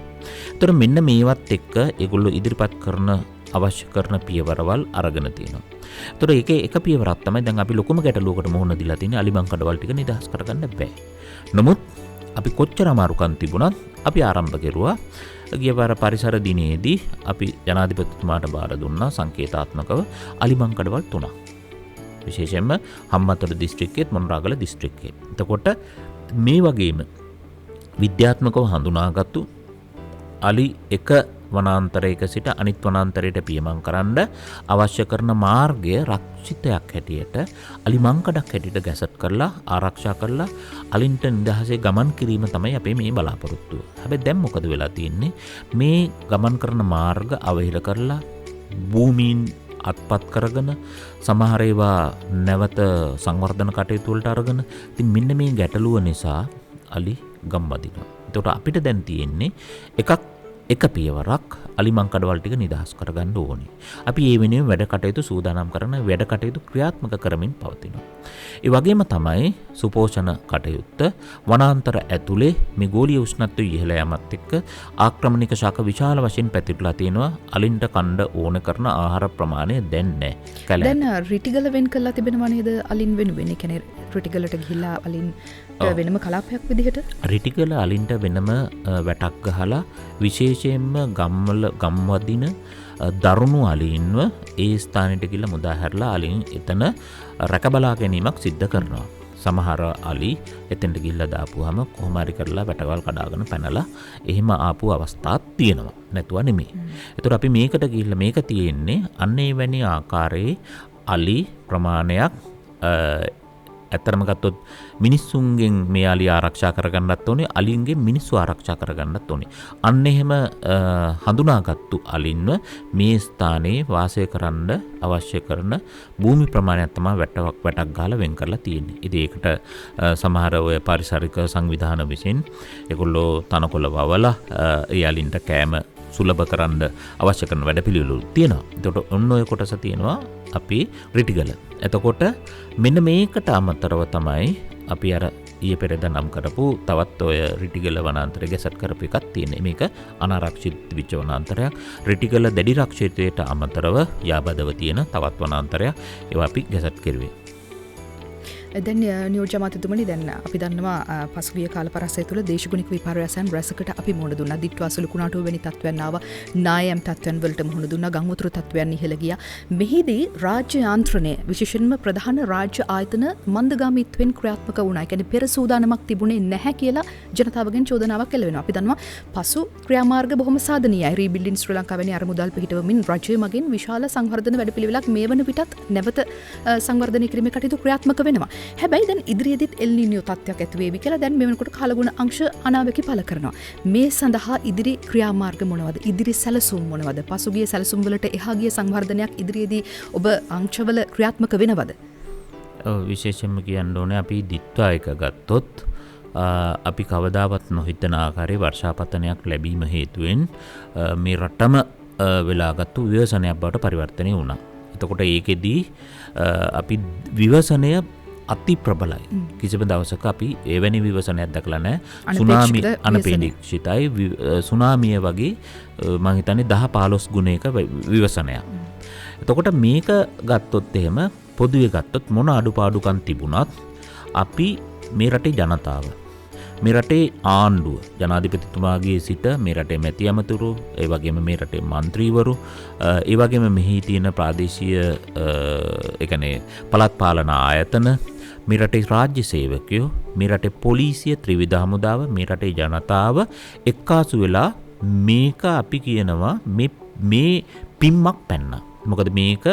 ඒතර මෙන්න මේවත් එක්ක ඒගොල්ලෝ ඉදිරිපත් කරන අවශ්‍ය කරන පියවරවල් අරගෙන තියෙනවා. ඒතර ඒකේ එක පියවරක් තමයි දැන් අපි ලොකුම ගැටලුවකට මුහුණ දීලා තියෙන්නේ අලිමං කඩවල් ටික නිදහස් කරගන්න බෑ. නමුත් අපි කොච්චර අමාරුකම් තිබුණත් අපි ආරම්භ කෙරුවා. ගිය පාර පරිසර දිනේදී අපි ජනාධිපතිතුමාට බාර දුන්නා සංකේතාත්මකව අලිමං කඩවල් 3ක්. විශේෂයෙන්ම හම්බන්තොට දිස්ත්‍රික්කයේත් මොනරාගල දිස්ත්‍රික්කයේ. එතකොට මේ වගේම විද්‍යාත්මකව හඳුනාගත්තු අලි එක වනාන්තරයක සිට අනිත් වනාන්තරයට පියමන් කරන්න අවශ්‍ය කරන මාර්ගය රක්ෂිතයක් හැටියට අලිමංකඩක් හැටියට ගැසට් කරලා ආරක්ෂා කරලා අලින්ට නිදහසේ ගමන් කිරීම තමයි අපේ මේ බලාපොරොත්තුව. හැබැයි දැන් මොකද වෙලා තියෙන්නේ? මේ ගමන් කරන මාර්ග අවහිර කරලා භූමීන් අත්පත් කරගෙන සමහර ඒවා නැවත සංවර්ධන කටයුතු වලට අරගෙන ඉතින් මෙන්න මේ ගැටලුව නිසා අලි ගම්බදිනවා. ඒකට අපිට දැන් තියෙන්නේ එක පියවරක් අලිමං කඩවල් ටික නිදහස් කරගන්න ඕනේ. අපි ඒ වෙනුවෙන් වැඩ කටයුතු සූදානම් කරන වැඩ කටයුතු ක්‍රියාත්මක කරමින් පවතිනවා. ඒ වගේම තමයි සුපෝෂණ කටයුත්ත වනාන්තර ඇතුලේ මේ ගෝලීය උෂ්ණත්වය ඉහළ යamat එක්ක ආක්‍රමණික ශාක විශාල වශයෙන් පැතිරලා තියෙනවා. අලින්ට කණ්ඩ ඕන කරන ආහාර ප්‍රමාණය දැන් නැහැ.
දැන් රිටිගල වෙන් කරලා තිබෙනවා නේද අලින් වෙනුවෙන්? ඒ කියන්නේ රිටිගලට ගිහිල්ලා අලින් වෙනම කලාපයක් විදිහට
රිටිගල අලින්ට වෙනම වැටක් ගහලා විශේෂයෙන්ම ගම්වදින දරුණු අලින්ව ඒ ස්ථානයට ගිහිල්ලා මුදා හැරලා අලින් එතන රැකබලා ගැනීමක් සිද්ධ කරනවා. සමහර අලි එතෙන්ට ගිහිල්ලා දාපුවාම කොහොම හරි කරලා වැටවල් කඩාගෙන පැනලා එහෙම ආපු අවස්ථාත් තියෙනවා. නැතුව නෙමෙයි. ඒතර අපි මේකට ගිහිල්ලා මේක තියෙන්නේ අන්න ඒ වැනි ආකාරයේ අලි ප්‍රමාණයක් ඇත්තරම ගත්තොත් මිනිස්සුන්ගෙන් මේ අලි ආරක්ෂා කරගන්නත් ඕනේ, අලින්ගෙන් මිනිස්සු ආරක්ෂා කරගන්නත් ඕනේ. අන්න එහෙම හඳුනාගත්තු අලින්ව මේ ස්ථානයේ වාසය කරන්න අවශ්‍ය කරන භූමි ප්‍රමාණයක් තමයි වැටක් ගහලා වෙන් කරලා තියෙන්නේ. ඉතින් ඒකට සමහර ඔය පාරිසරික සංවිධාන විසින් ඒගොල්ලෝ තනකොළ වවලා ඒ අලින්ට කෑම සුලභ කරන්න අවශ්‍ය කරන වැඩපිළිවෙළු තියෙනවා. ඒකට ඔන්න ඔය කොටස තියෙනවා අපි රිටිගල. එතකොට මෙන්න මේකට අමතරව තමයි අපි අර ඊයේ පෙරේද නම් කරපු තවත් ඔය රිටිගල වනාන්තරය ගැසට් කරපු එකක් තියෙන්නේ. මේක අනාරක්ෂිත විච්ච වනාන්තරයක්. රිටිගල දැඩි රක්ෂිතයට අමතරව යාබදව තියෙන තවත් වනාන්තරයක්. ඒවා අපි ගැසට් කරුවේ.
දැන් නියෝජ්‍ය අමාත්‍යතුමනි දැන් අපි දන්නවා පසුගිය කාල පරාසය තුළ දේශගුණික විපර්යාසයන් රැසකට අපි මුහුණ දුන්නා. දිට්ඨාසල කුණාටුව වැනි තත්ත්වයන් ආවා. නායම් තත්ත්වයන් වලට මුහුණ දුන්නා. ගංවතුරු තත්ත්වයන් ඉහළ ගියා. මෙහිදී රාජ්‍ය යාන්ත්‍රණය විශේෂයෙන්ම ප්‍රධාන රාජ්‍ය ආයතන මන්දගාමීත්වයෙන් ක්‍රියාත්මක වුණා. ඒ කියන්නේ පෙර සූදානමක් තිබුණේ නැහැ කියලා ජනතාවගෙන් චෝදනාවක් එළවෙනවා. අපි දන්නවා පසු ක්‍රියාමාර්ග බොහොම සාධනීයයි. රීබිල්ඩින් ශ්‍රී ලංකාව වැනි අරමුදල් පිහිටවමින් රජය මගින් විශාල සංවර්ධන වැඩපිළිවෙලක් මේ වන විටත් නැවත සංවර්ධනය කිරීමේ කටයුතු ක්‍රියාත්මක වෙනවා. හැබැයි දැන් ඉදිරියේදීත් එල් නිනියෝ තත්ත්වයක් ඇති වේවි කියලා දැන් මේ වෙනකොට කාලගුණ අංශ අනාවැකි පළ කරනවා. මේ සඳහා ඉදිරි ක්‍රියාමාර්ග මොනවද? ඉදිරි සැලසුම් මොනවද? පසුගිය සැලසුම් වලට එහා ගිය සංවර්ධනයක් ඉදිරියේදී ඔබ අංශවල ක්‍රියාත්මක වෙනවද?
විශේෂයෙන්ම කියන්න ඕනේ අපි දිත්වා එක ගත්තොත් අපි කවදාවත් නොහිතන ආකාරයේ වර්ෂාපතනයක් ලැබීම හේතුවෙන් මේ රටම වෙලාගත්තු ව්‍යසනයක් බවට පරිවර්තනය වුණා. එතකොට ඒකෙදී අපි විවසනය අති ප්‍රබලයි. කිසිම දවසක අපි එවැනි විවසනයක් දැකලා නැහැ. සුනාමි අනපේක්ෂිතයි සුනාමිය වගේ මම හිතන්නේ 10-15 ගුණයක විවසනයක්. එතකොට මේක ගත්තොත් එහෙම පොදුවේ ගත්තොත් මොන අඩුපාඩුකම් තිබුණත් අපි මේ රටේ ජනතාව මේ රටේ ආණ්ඩුව ජනාධිපතිතුමාගේ සිට මේ රටේ මැති ඇමතුරු ඒ වගේම මේ රටේ മന്ത്രിවරු ඒ වගේම මෙහි තියෙන ප්‍රාදේශීය ඒ කියන්නේ පළාත් පාලන ආයතන මේ රටේ රාජ්‍ය සේවකයෝ මේ රටේ පොලිසිය ත්‍රිවිධ හමුදාව මේ රටේ ජනතාව එක්කාසු වෙලා මේක අපි කියනවා මේ පිම්මක් පැන්නා. මොකද මේක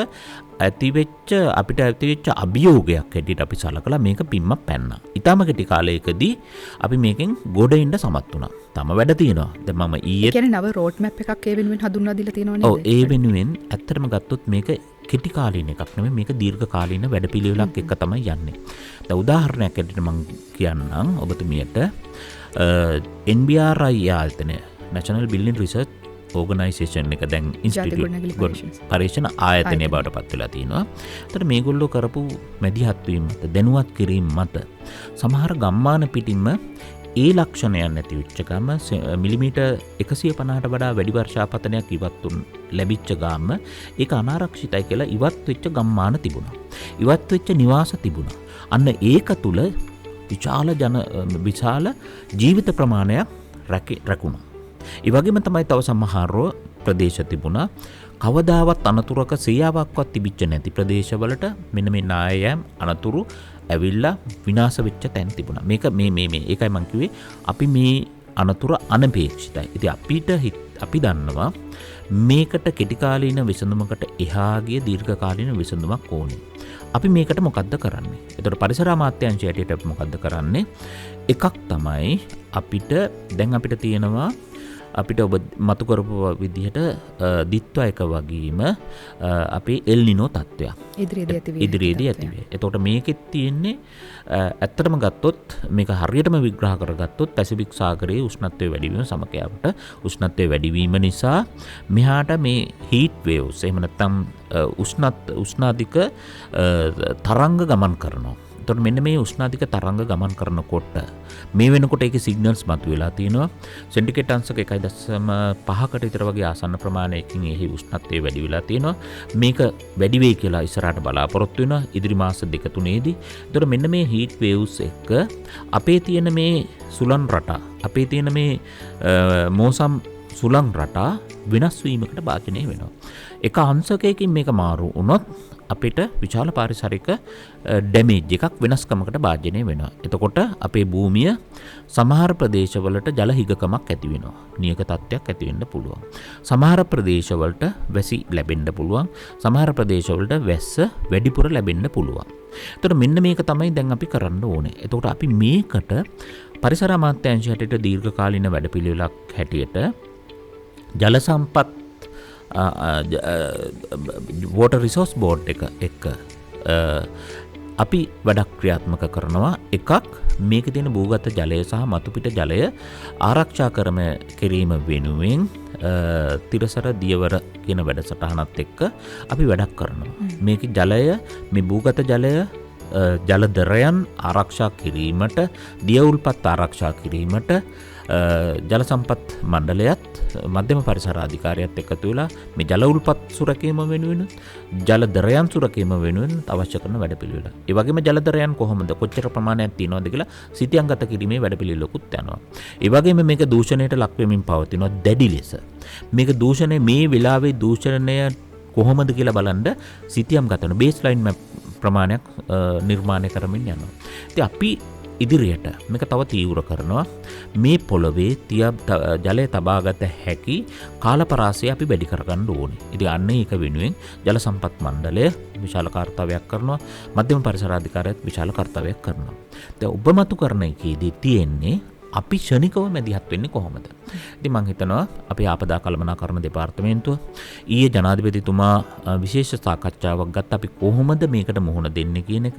අපිට ඇතිවෙච්ච අභියෝගයක් හැටියට අපි සලකලා මේක පිම්මක් පැන්නා. ඊටම කෙටි කාලයකදී අපි මේකෙන් ගොඩ එන්න සමත් වුණා. තම වැඩ තියෙනවා. දැන් මම ඊයේ
කියන්නේ නව රෝඩ් මැප් එකක් ඒ වෙනුවෙන් හඳුන්වා දීලා තියෙනව නේද?
ඔව් ඒ වෙනුවෙන් ඇත්තටම ගත්තොත් මේක කෙටි කාලීන එකක් නෙමෙයි මේක දීර්ඝ කාලීන වැඩපිළිවෙලක් එක තමයි යන්නේ. දැන් උදාහරණයක් ඇටියට මම කියන්නම් ඔබතුමියට NBRI ආයතනය National Building Research ඕගනයිසේෂන් එක දැන් ඉන්ස්ටිටියුට් පරීක්ෂණ ආයතනය බවට පත් වෙලා තිනවා. ඒතර මේගොල්ලෝ කරපු මැදිහත් වීම මත දැනුවත් කිරීම මත සමහර ගම්මාන පිටින්ම ඒ ලක්ෂණයන් නැති වෙච්ච ගම මිලිමීටර් 150ට වඩා වැඩි වර්ෂාපතනයක් ලැබිච්ච ගාම ඒක අනාරක්ෂිතයි කියලා ඉවත් වෙච්ච ගම්මාන තිබුණා. ඉවත් වෙච්ච නිවාස තිබුණා. අන්න ඒක තුල විශාල ජීවිත ප්‍රමාණයක් රැකුණා. ඒ වගේම තමයි තව සමහර ප්‍රදේශ තිබුණා කවදාවත් අනතුරක සියාවක්වත් තිබිච්ච නැති ප්‍රදේශවලට මෙන්න මේ නායයන් අනතුරු ඇවිල්ලා විනාශ වෙච්ච තැන් තිබුණා. මේක මේ ඒකයි මම කිව්වේ අපි මේ අනතුර අනපේක්ෂිතයි. ඉතින් අපි දන්නවා මේකට කෙටි කාලීන විසඳුමකට එහා ගිය දීර්ඝ කාලීන විසඳුමක් ඕනේ. අපි මේකට මොකද්ද කරන්නේ? ඒතකොට පරිසර අමාත්‍යාංශය හැටියට අපි මොකද්ද කරන්නේ? එකක් තමයි අපිට තියෙනවා අපිට ඔබ මතු කරපු විදිහට දිත්වා එක වගේම අපේ එල්නිනෝ තත්ත්වයක් ඉදිරියේදී ඇතිවේ. එතකොට මේකෙත් තියෙන්නේ ඇත්තටම ගත්තොත් මේක හරියටම විග්‍රහ කරගත්තොත් පැසිෆික් සාගරයේ උෂ්ණත්වය වැඩිවීම සමකයාවට උෂ්ණත්වය වැඩිවීම නිසා මෙහාට මේ හීට් වේව්ස් එහෙම නැත්නම් උෂ්ණාධික තරංග ගමන් කරනවා. එතකොට මෙන්න මේ උෂ්ණාධික තරංග ගමන් කරනකොට මේ වෙනකොට ඒකේ සිග්නල්ස් මතුවලා තියෙනවා. සෙන්ටිග්‍රේඩ් අංශක 1.5කට විතර වගේ ආසන්න ප්‍රමාණයකින් එහි උෂ්ණත්වය වැඩි වෙලා තියෙනවා. මේක වැඩි වෙයි කියලා ඉස්සරහට බලාපොරොත්තු වෙනවා ඉදිරි මාස 2-3ේදී. එතකොට මෙන්න මේ හීට් වේව්ස් එක අපේ තියෙන මේ සුළං රටා අපේ තියෙන මේ මෝසම් සුළං රටා වෙනස් වීමකට භාජනය වෙනවා. එක අංශකයකින් මේක මාරු වුණොත් අපිට විශාල පාරිසරික ඩැමේජ් එකක් වෙනස්කමකට භාජනය වෙනවා. එතකොට අපේ භූමිය සමහර ප්‍රදේශවලට ජල හිගකමක් ඇති වෙනවා. නියක තත්ත්වයක් ඇති වෙන්න පුළුවන්. සමහර ප්‍රදේශවලට වැසි ලැබෙන්න පුළුවන්. සමහර ප්‍රදේශවලට වැස්ස වැඩිපුර ලැබෙන්න පුළුවන්. එතකොට මෙන්න මේක තමයි දැන් අපි කරන්න ඕනේ. එතකොට අපි මේකට පරිසර අමාත්‍යාංශය හැටියට දීර්ඝකාලීන වැඩපිළිවෙලක් හැටියට ජල සම්පත් වෝටර් රිසෝස් බෝඩ් එක එක්ක අපි වැඩක් ක්‍රියාත්මක කරනවා. එකක් මේකේ තියෙන භූගත ජලය සහ මතුපිට ජලය ආරක්ෂා කිරීම වෙනුවෙන් තිරසර දියවර කියන වැඩසටහනත් එක්ක අපි වැඩක් කරනවා. මේකේ ජලය මේ භූගත ජලය ජලදරයන් ආරක්ෂා කිරීමට දිය උල්පත් ආරක්ෂා කිරීමට ජල සම්පත් මණ්ඩලයත් මධ්‍යම පරිසර අධිකාරියත් එකතු වෙලා මේ ජල උල්පත් සුරකීම වෙනුවෙන් ජල දරයන් සුරකීම වෙනුවෙන් අවශ්‍ය කරන වැඩපිළිවෙල. ඒ වගේම ජල දරයන් කොහොමද කොච්චර ප්‍රමාණයක් තියෙනවද කියලා සිතියම්ගත කිරීමේ වැඩපිළිවෙලකුත් යනවා. ඒ වගේම මේක දූෂණයට ලක් වෙමින් පවතිනවා දැඩි ලෙස. මේක දූෂණය මේ වෙලාවේ දූෂණය කොහොමද කියලා බලන්න සිතියම්ගත වෙන බේස්ලයින් මැප් ප්‍රමාණයක් නිර්මාණය කරමින් යනවා. ඉතින් අපි ඉදිරියට මේක තව තීව්‍ර කරනවා. මේ පොළවේ ජලය තබාගත හැකි කාලපරාසය අපි වැඩි කරගන්න ඕනේ. ඉතින් අන්න ඒක වෙනුවෙන් ජල සම්පත් මණ්ඩලය විශාල කාර්යයක් කරනවා. මධ්‍යම පරිසර අධිකාරියත් විශාල කාර්යයක් කරනවා. දැන් ඔබ මතු කරන එකේදී තියෙන්නේ අපි ශනිකව මැදිහත් වෙන්නේ කොහොමද? ඉතින් මම හිතනවා අපේ ආපදා කළමනාකරණ දෙපාර්තමේන්තුව ඊයේ ජනාධිපතිතුමා විශේෂ සාකච්ඡාවක් ගත්ත අපි කොහොමද මේකට මුහුණ දෙන්නේ කියන එක.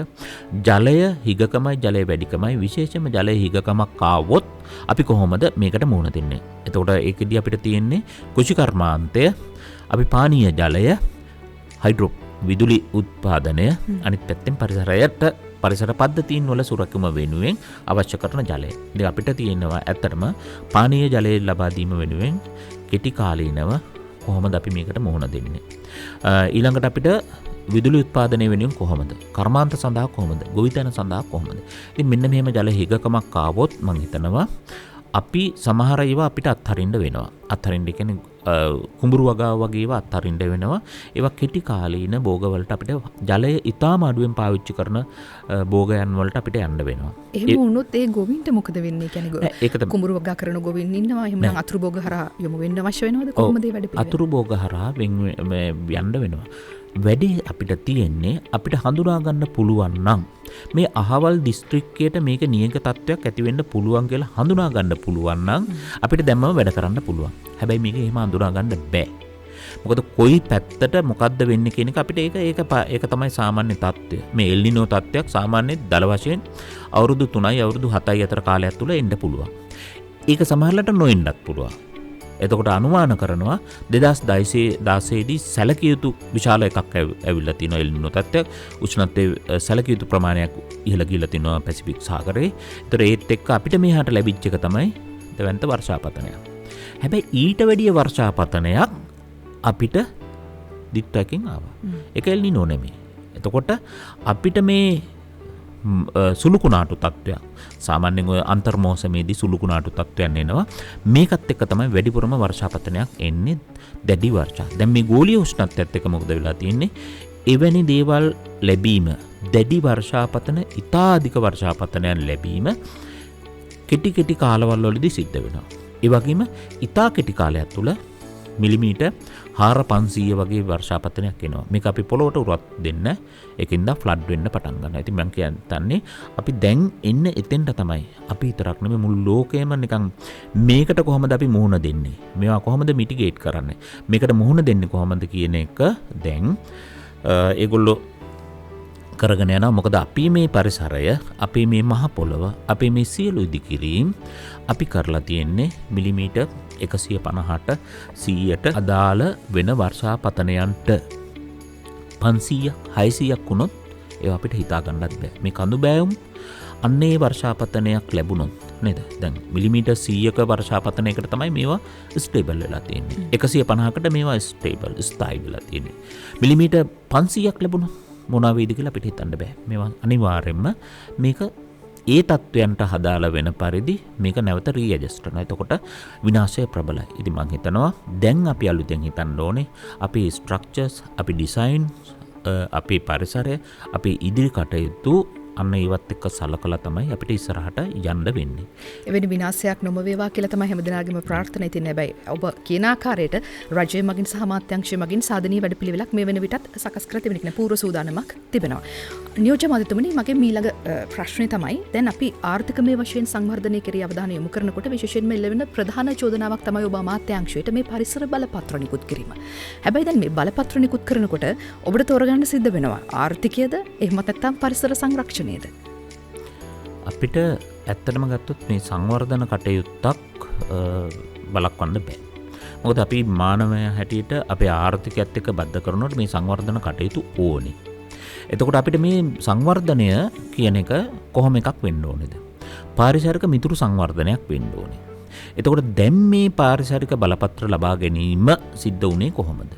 ජලය හිගකමයි ජලය වැඩිකමයි විශේෂයෙන්ම ජලය හිගකමක් ආවොත් අපි කොහොමද මේකට මුහුණ දෙන්නේ? එතකොට ඒකෙදී අපිට තියෙන්නේ කුෂි කර්මාන්තය අපි පානීය ජලය හයිඩ්‍රෝ විදුලි උත්පාදනය අනිත් පැත්තෙන් පරිසරයට පරිසර පද්ධතීන් වල සුරැකීම වෙනුවෙන් අවශ්‍ය කරන ජලය. ඉතින් අපිට තියෙනවා ඇත්තටම පානීය ජලය ලබා දීම වෙනුවෙන් කෙටි කාලීනව කොහොමද අපි මේකට මුහුණ දෙන්නේ? ඊළඟට අපිට විදුලි උත්පාදනය වෙනුවෙන් කොහොමද? කර්මාන්ත සඳහා කොහොමද? ගොවිතැන සඳහා කොහොමද? ඉතින් මෙන්න මෙහෙම ජල හිගකමක් ආවොත් මම හිතනවා අපි සමහර ඒවා අපිට අත්හරින්න වෙනවා. අත්හරින්න කියන්නේ කුඹුරු වගාව වගේ ඒවා අත්හරින්න වෙනවා. ඒවා කෙටි කාලීන භෝගවලට අපිට ජලය ඉතාම අඩුවෙන් පාවිච්චි කරන භෝගයන් වලට අපිට යන්න වෙනවා.
එහෙම වුණොත් ඒ ගොවින්ට මොකද වෙන්නේ? කියන්නේ කුඹුරු වගා කරන ගොවින් ඉන්නවා. එහෙම නම් අතුරු භෝග හරහා යොමු වෙන්න අවශ්‍ය වෙනවද? කොහොමද ඒ වැඩ පිළිවෙල? අතුරු
භෝග හරහා යන්න වෙනවා. වැඩි අපිට තියෙන්නේ අපිට හඳුනා ගන්න පුළුවන් නම් මේ අහවල් දිස්ත්‍රික්කයට මේක නියඟ තත්ත්වයක් ඇති වෙන්න පුළුවන් කියලා හඳුනා ගන්න පුළුවන් නම් අපිට දැම්මම වැඩ කරන්න පුළුවන්. හැබැයි මේක එහෙම හඳුනා ගන්න බෑ. මොකද කොයි පැත්තට මොකද්ද වෙන්නේ කියන එක අපිට ඒක තමයි සාමාන්‍ය තත්ත්වය. මේ එල් නිනෝ තත්ත්වයක් සාමාන්‍ය දල වශයෙන් අවුරුදු 3යි අවුරුදු 7යි අතර කාලයක් තුල එන්න පුළුවන්. ඒක සමහරවිට නොඑන්නත් පුළුවන්. එතකොට අනුමාන කරනවා 2016 දී සැලකිය යුතු විශාල එකක් ඇවිල්ලා තිනවා එල් නිනෝ තත්ත්වයක්. උෂ්ණත්වයේ සැලකිය යුතු ප්‍රමාණයක් ඉහළ ගිහිලා තිනවා පැසිෆික් සාගරේ. ඒතර ඒත් එක්ක අපිට මෙහාට ලැබිච්ච එක තමයි දෙවන්ත වර්ෂාපතනය. හැබැයි ඊට වැඩිය වර්ෂාපතනයක් අපිට දිත්වකින් ආවා. ඒක එල් නිනෝ නෙමෙයි. එතකොට අපිට මේ සුළුකුණාටු තත්ත්වයක් සාමාන්‍යයෙන් ඔය අන්තර්මෝසමේදී සුළුකුණාටු තත්ත්වයන් එනවා. මේකත් එක්ක තමයි වැඩිපුරම වර්ෂාපතනයක් එන්නේ දැඩි වර්ෂා. දැන් මේ ගෝලීය උෂ්ණත්වයත් එක්ක මොකද වෙලා තියෙන්නේ? එවැනි දේවල් ලැබීම දැඩි වර්ෂාපතන ඉතා අධික වර්ෂාපතනයන් ලැබීම කෙටි කාලවල වලදී සිද්ධ වෙනවා. ඒ වගේම ඉතා කෙටි කාලයක් තුල මිලිමීටර් 4500 වගේ වර්ෂාපතනයක් එනවා. මේක අපි පොළොවට උරත් දෙන්න ඒකින්ද ෆ්ලඩ් වෙන්න පටන් ගන්නවා. ඉතින් මම කියන්නේ අපි දැන් එන්න එතෙන්ට තමයි. අපි විතරක් නෙමෙයි මුළු ලෝකෙම නිකන් මේකට කොහොමද අපි මුහුණ දෙන්නේ? මේවා කොහොමද මිටිගේට් කරන්නේ? මේකට මුහුණ දෙන්නේ කොහොමද කියන එක දැන් ඒගොල්ලෝ කරගෙන යනවා. මොකද අපි මේ පරිසරය, අපි මේ මහ පොළව, අපි මේ සියලු ඉදිකිරීම් අපි කරලා තියෙන්නේ මිලිමීටර් 150ට 100ට අදාළ වෙන වර්ෂාපතනයන්ට 500ක් 600ක් වුණොත් ඒවා අපිට හිතා ගන්නත් බෑ. මේ කඳු බෑවුම් අන්නේ වර්ෂාපතනයක් ලැබුණොත් නේද? දැන් මිලිමීටර් 100ක වර්ෂාපතනයකට තමයි මේවා ස්ටේබල් වෙලා තියෙන්නේ. 150කට මේවා ස්ටේබල් ස්ථායි වෙලා තියෙන්නේ. මිලිමීටර් 500ක් ලැබුණොත් මොනවා වේද කියලා අපිට හිතන්න බෑ. මේවා අනිවාර්යයෙන්ම මේක ඒ තත්වයන්ට හදාලා වෙන පරිදි මේක නැවත රීඇඩ්ජස්ට් කරනවා. එතකොට විනාශය ප්‍රබලයි. ඉතින් මම හිතනවා දැන් අපි අලුතෙන් හිතන්න ඕනේ අපේ ස්ට්‍රක්චර්ස්, අපි ඩිසයින්, අපේ පරිසරය, අපේ ඉදිරි කටයුතු අන්න ඒවත් එක්ක සලකලා තමයි අපිට ඉස්සරහට යන්න වෙන්නේ.
එවැනි විනාශයක් නොම වේවා කියලා තමයි හැමදෙනාගේම ප්‍රාර්ථනා. ඉතින් හැබැයි ඔබ කියන ආකාරයට රජය මගින් සහ අමාත්‍යාංශය මගින් සාධනීය වැඩපිළිවෙලක් මේ වෙන විටත් සකස් කර තිබෙන කියන පූර්ව සූදානමක් තිබෙනවා. නියෝජ්‍ය මහත්මතුමනි, මගේ ඊළඟ ප්‍රශ්නේ තමයි දැන් අපි ආර්ථිකමය වශයෙන් සංවර්ධනය කෙරෙහි අවධානය යොමු කරනකොට විශේෂයෙන්ම එළවෙන ප්‍රධාන චෝදනාවක් තමයි ඔබ අමාත්‍යාංශයට මේ පරිසර බලපත්‍ර නිකුත් කිරීම. හැබැයි දැන් මේ බලපත්‍ර නිකුත් කරනකොට ඔබට තෝරගන්න සිද්ධ වෙනවා ආර්ථිකයද එහෙමත් නැත්නම් පරිසර සංරක්ෂණයද?
අපිට ඇත්තටම ගත්තොත් මේ සංවර්ධන කටයුත්තක් බලක්වන්න බෑ. මොකද අපි මානවය හැටියට අපේ ආර්ථිකයත් එක්ක බද්ධ කරනකොට මේ සංවර්ධන කටයුතු ඕනේ. එතකොට අපිට මේ සංවර්ධනය කියන එක කොහොම එකක් වෙන්න ඕනේද? පාරිසරික මිතුරු සංවර්ධනයක් වෙන්න ඕනේ. එතකොට දැන් මේ පාරිසරික බලපත්‍ර ලබා ගැනීම සිද්ධ වුණේ කොහොමද?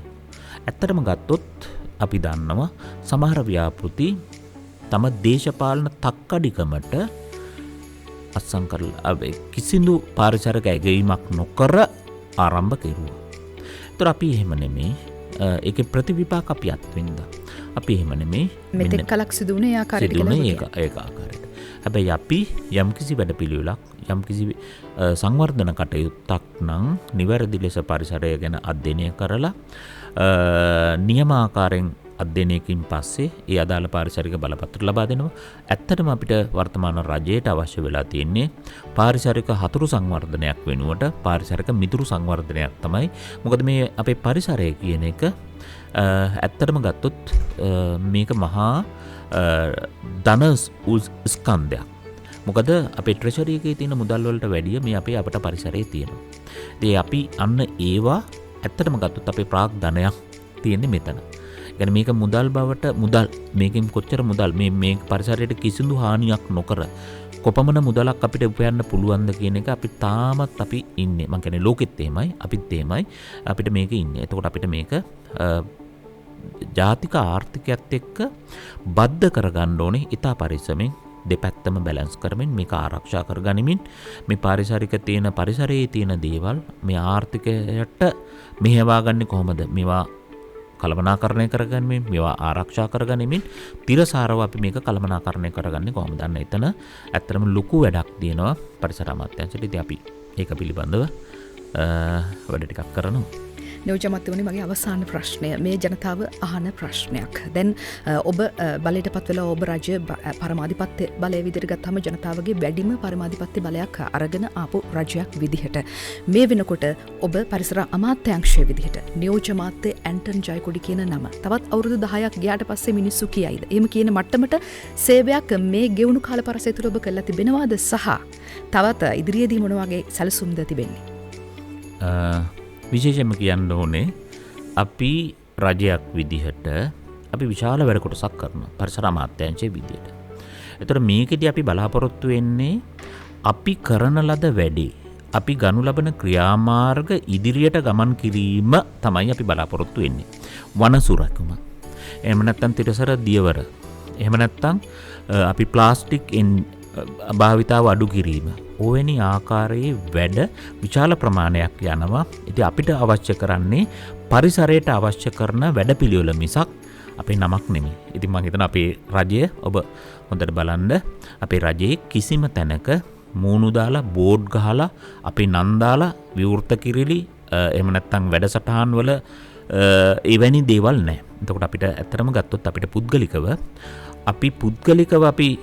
ඇත්තටම ගත්තොත් අපි දන්නවා සමහර ව්‍යාපෘති තම දේශපාලන තක්කඩිකමට අත්සන් කරලා කිසිදු පාරිසරික ඇගයීමක් නොකර ආරම්භ කෙරුවා. ඒතර අපි එහෙම නෙමෙයි. ඒකේ ප්‍රතිවිපාක අපි අත්විඳා. අපි එහෙම නෙමෙයි.
මෙතෙක් කලක් සිදුුනේ ආකාරයට
ඒක ආකාරයට. හැබැයි අපි යම්කිසි වැඩපිළිවෙලක් යම්කිසි සංවර්ධන කටයුත්තක් නම් නිවැරදි ලෙස පරිසරය ගැන අධ්‍යයනය කරලා නියමාකාරයෙන් අධ්‍යයනයකින් පස්සේ ඒ අදාළ පාරිසරික බලපත්‍ර ලබා දෙනවා. ඇත්තටම අපිට වර්තමාන රජයට අවශ්‍ය වෙලා තියෙන්නේ පාරිසරික හතුරු සංවර්ධනයක් වෙනුවට පාරිසරික මිතුරු සංවර්ධනයක් තමයි. මොකද මේ අපේ පරිසරය කියන එක ඇත්තටම ගත්තොත් මේක මහා ධන ස්කන්ධයක්. මොකද අපේ ට්‍රෙෂරි එකේ තියෙන මුදල් වලට වැඩිය මේ අපේ අපට පරිසරයේ තියෙනවා. ඉතින් අපි අන්න ඒවා ඇත්තටම ගත්තොත් අපේ ප්‍රාග් ධනයක් තියෙන්නේ මෙතන. ගැන මේක මුදල් බවට මුදල් මේකින් කොච්චර මුදල් මේ පරිසරයට කිසිදු හානියක් නොකර කොපමණ මුදලක් අපිට උපයන්න පුළුවන්ද කියන එක අපි තාමත් අපි ඉන්නේ. මං කියන්නේ ලෝකෙත් එහෙමයි අපිත් එහෙමයි අපිට මේක ඉන්නේ. එතකොට අපිට මේක ජාතික ආර්ථිකයත් එක්ක බද්ධ කරගන්න ඕනේ ඉතා පරිස්සමෙන් දෙපැත්තම බැලන්ස් කරමින් මේක ආරක්ෂා කරගනිමින් මේ පරිසරයේ තියෙන දේවල් මේ ආර්ථිකයට මෙහෙවාගන්නේ කොහොමද මේවා කළමනාකරණය කරගනිමින් මේවා ආරක්ෂා කරගනිමින් තිරසාරව අපි මේක කළමනාකරණය කරගන්නේ කොහොමද? අන්න එතන ඇත්තටම ලොකු වැඩක් තියෙනවා පරිසර අමාත්‍යාංශයට. ඉතින් අපි ඒක පිළිබඳව වැඩ ටිකක් කරනවා.
නියෝජ්‍යමත්තුවනි මගේ අවසාන ප්‍රශ්නය මේ ජනතාව අහන ප්‍රශ්නයක්. දැන් ඔබ බලයට පත්වෙලා ඔබ රජය පරමාධිපත්‍ය බලය විදිහට ගත්තම ජනතාවගේ වැඩිම පරමාධිපත්‍ය බලයක් අරගෙන ආපු රජයක් විදිහට මේ වෙනකොට ඔබ පරිසර අමාත්‍යාංශය විදිහට නියෝජ්‍ය මාත්‍ය ඇන්ටන් ජයකොඩි කියන නම තවත් අවුරුදු 10ක් ගියාට පස්සේ මිනිස්සු කියයිද? එහෙම කියන මට්ටමට සේවයක් මේ ගෙවුණු කාල පරසය තුළ ඔබ කළා තිබෙනවාද සහ තවත් ඉදිරියේදී මොන වගේ සැලසුම්ද තිබෙන්නේ?
විශේෂයෙන්ම කියන්න ඕනේ අපි රජයක් විදිහට අපි විශාල වැඩ කොටසක් කරනවා පරිසර අමාත්‍යාංශයේ විදිහට. ඒතර මේකෙදී අපි බලාපොරොත්තු වෙන්නේ අපි කරන ලද වැඩේ අපි ගනු ලබන ක්‍රියාමාර්ග ඉදිරියට ගමන් කිරීම තමයි අපි බලාපොරොත්තු වෙන්නේ. වනසුරකම. එහෙම නැත්නම් තිරසර දියවර. එහෙම නැත්නම් අපි ප්ලාස්ටික් භාවිතාව අඩු කිරීම. ඔවැනි ආකාරයේ වැඩ විශාල ප්‍රමාණයක් යනවා. ඉතින් අපිට අවශ්‍ය කරන්නේ පරිසරයට අවශ්‍ය කරන වැඩපිළිවෙල මිසක් අපේ නමක් නෙමෙයි. ඉතින් මම හිතනවා අපේ රජය ඔබ හොඳට බලන්න අපේ රජයේ කිසිම තැනක මූණු දාලා බෝඩ් ගහලා අපේ නම් දාලා විවෘත කිරිලි එහෙම නැත්නම් වැඩසටහන් වල එවැනි දේවල් නැහැ. එතකොට අපිට ඇත්තටම ගත්තොත් අපිට පුද්ගලිකව අපි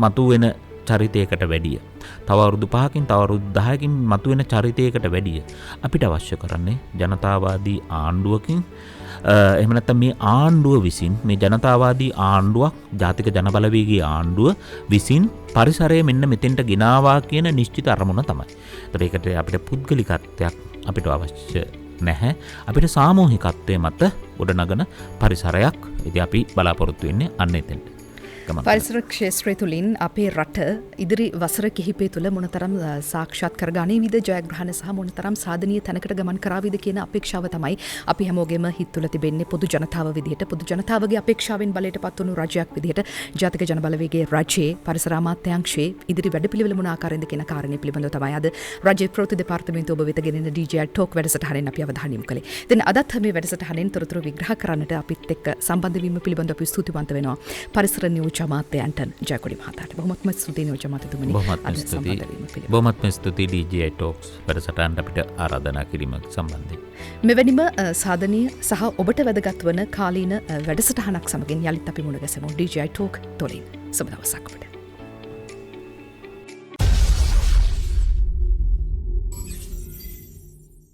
මතුවෙන චරිතයකට වැඩිය තව අවුරුදු 5කින් තව අවුරුදු 10කින් මතුවෙන චරිතයකට වැඩිය අපිට අවශ්‍ය කරන්නේ ජනතාවාදී ආණ්ඩුවකින් එහෙම නැත්නම් මේ ආණ්ඩුව විසින් මේ ජනතාවාදී ආණ්ඩුවක් ජාතික ජනබලවේගී ආණ්ඩුව විසින් පරිසරය මෙන්න මෙතෙන්ට ගෙනාවා කියන නිශ්චිත අරමුණ තමයි. ඒකට අපිට පුද්ගලිකත්වයක් අපිට අවශ්‍ය නැහැ. අපිට සාමූහිකත්වයේ මත ගොඩනගන පරිසරයක් ඉතින් අපි බලාපොරොත්තු වෙන්නේ අන්න එතෙන්ට.
පරිසර ක්ෂේත්‍රය තුළින් අපේ රට ඉදිරි වසර කිහිපය තුළ මොනතරම් සාක්ෂාත් කරගන්නේ විද ජයග්‍රහණ සහ මොනතරම් සාධනීය තැනකට ගමන් කරාවිද කියන අපේක්ෂාව තමයි අපි හැමෝගෙම හිත තුළ තිබෙන්නේ. පොදු ජනතාව විදිහට පොදු ජනතාවගේ අපේක්ෂාවෙන් බලයට පත් වුණු රජයක් විදිහට ජාතික ජනබලවේගයේ රජයේ පරිසර අමාත්‍යාංශයේ ඉදිරි වැඩපිළිවෙල මොන ආකාරයෙන්ද කියන කාරණේ පිළිබඳව තමයි අද රජයේ ප්‍රවෘත්ති දෙපාර්තමේන්තුව ඔබ වෙත ගෙනෙන DJI ටෝක් වැඩසටහනෙන් අපි අවධානය යොමු කළේ. දැන් අදත් මේ වැඩසටහනෙන් තොරතුරු විග්‍රහ කරන්නට අපිත් එක්ක සම්බන්ධ වීම පිළිබඳව අපි ස්තුතිවන්ත වෙනවා. පරිසර නියෝජ්‍ය අමාත්‍ය ඇන්ටන් ජයකොඩි මහතාට බොහොමත්ම ස්තුතියි නියෝජ්‍ය අමාත්‍යතුමනි.
බොහොමත්ම ස්තුතියි DJI ටෝක්ස් වැඩසටහනට අපිට ආරාධනා කිරීම සම්බන්ධයෙන්.
මෙවැනිම සාධනීය සහ ඔබට වැදගත් වන කාලීන වැඩසටහනක් සමගින් යලිත් අපි මුණ ගැසෙමු DJI ටෝක් තුළින්. සුබ දවසක් ඔබට.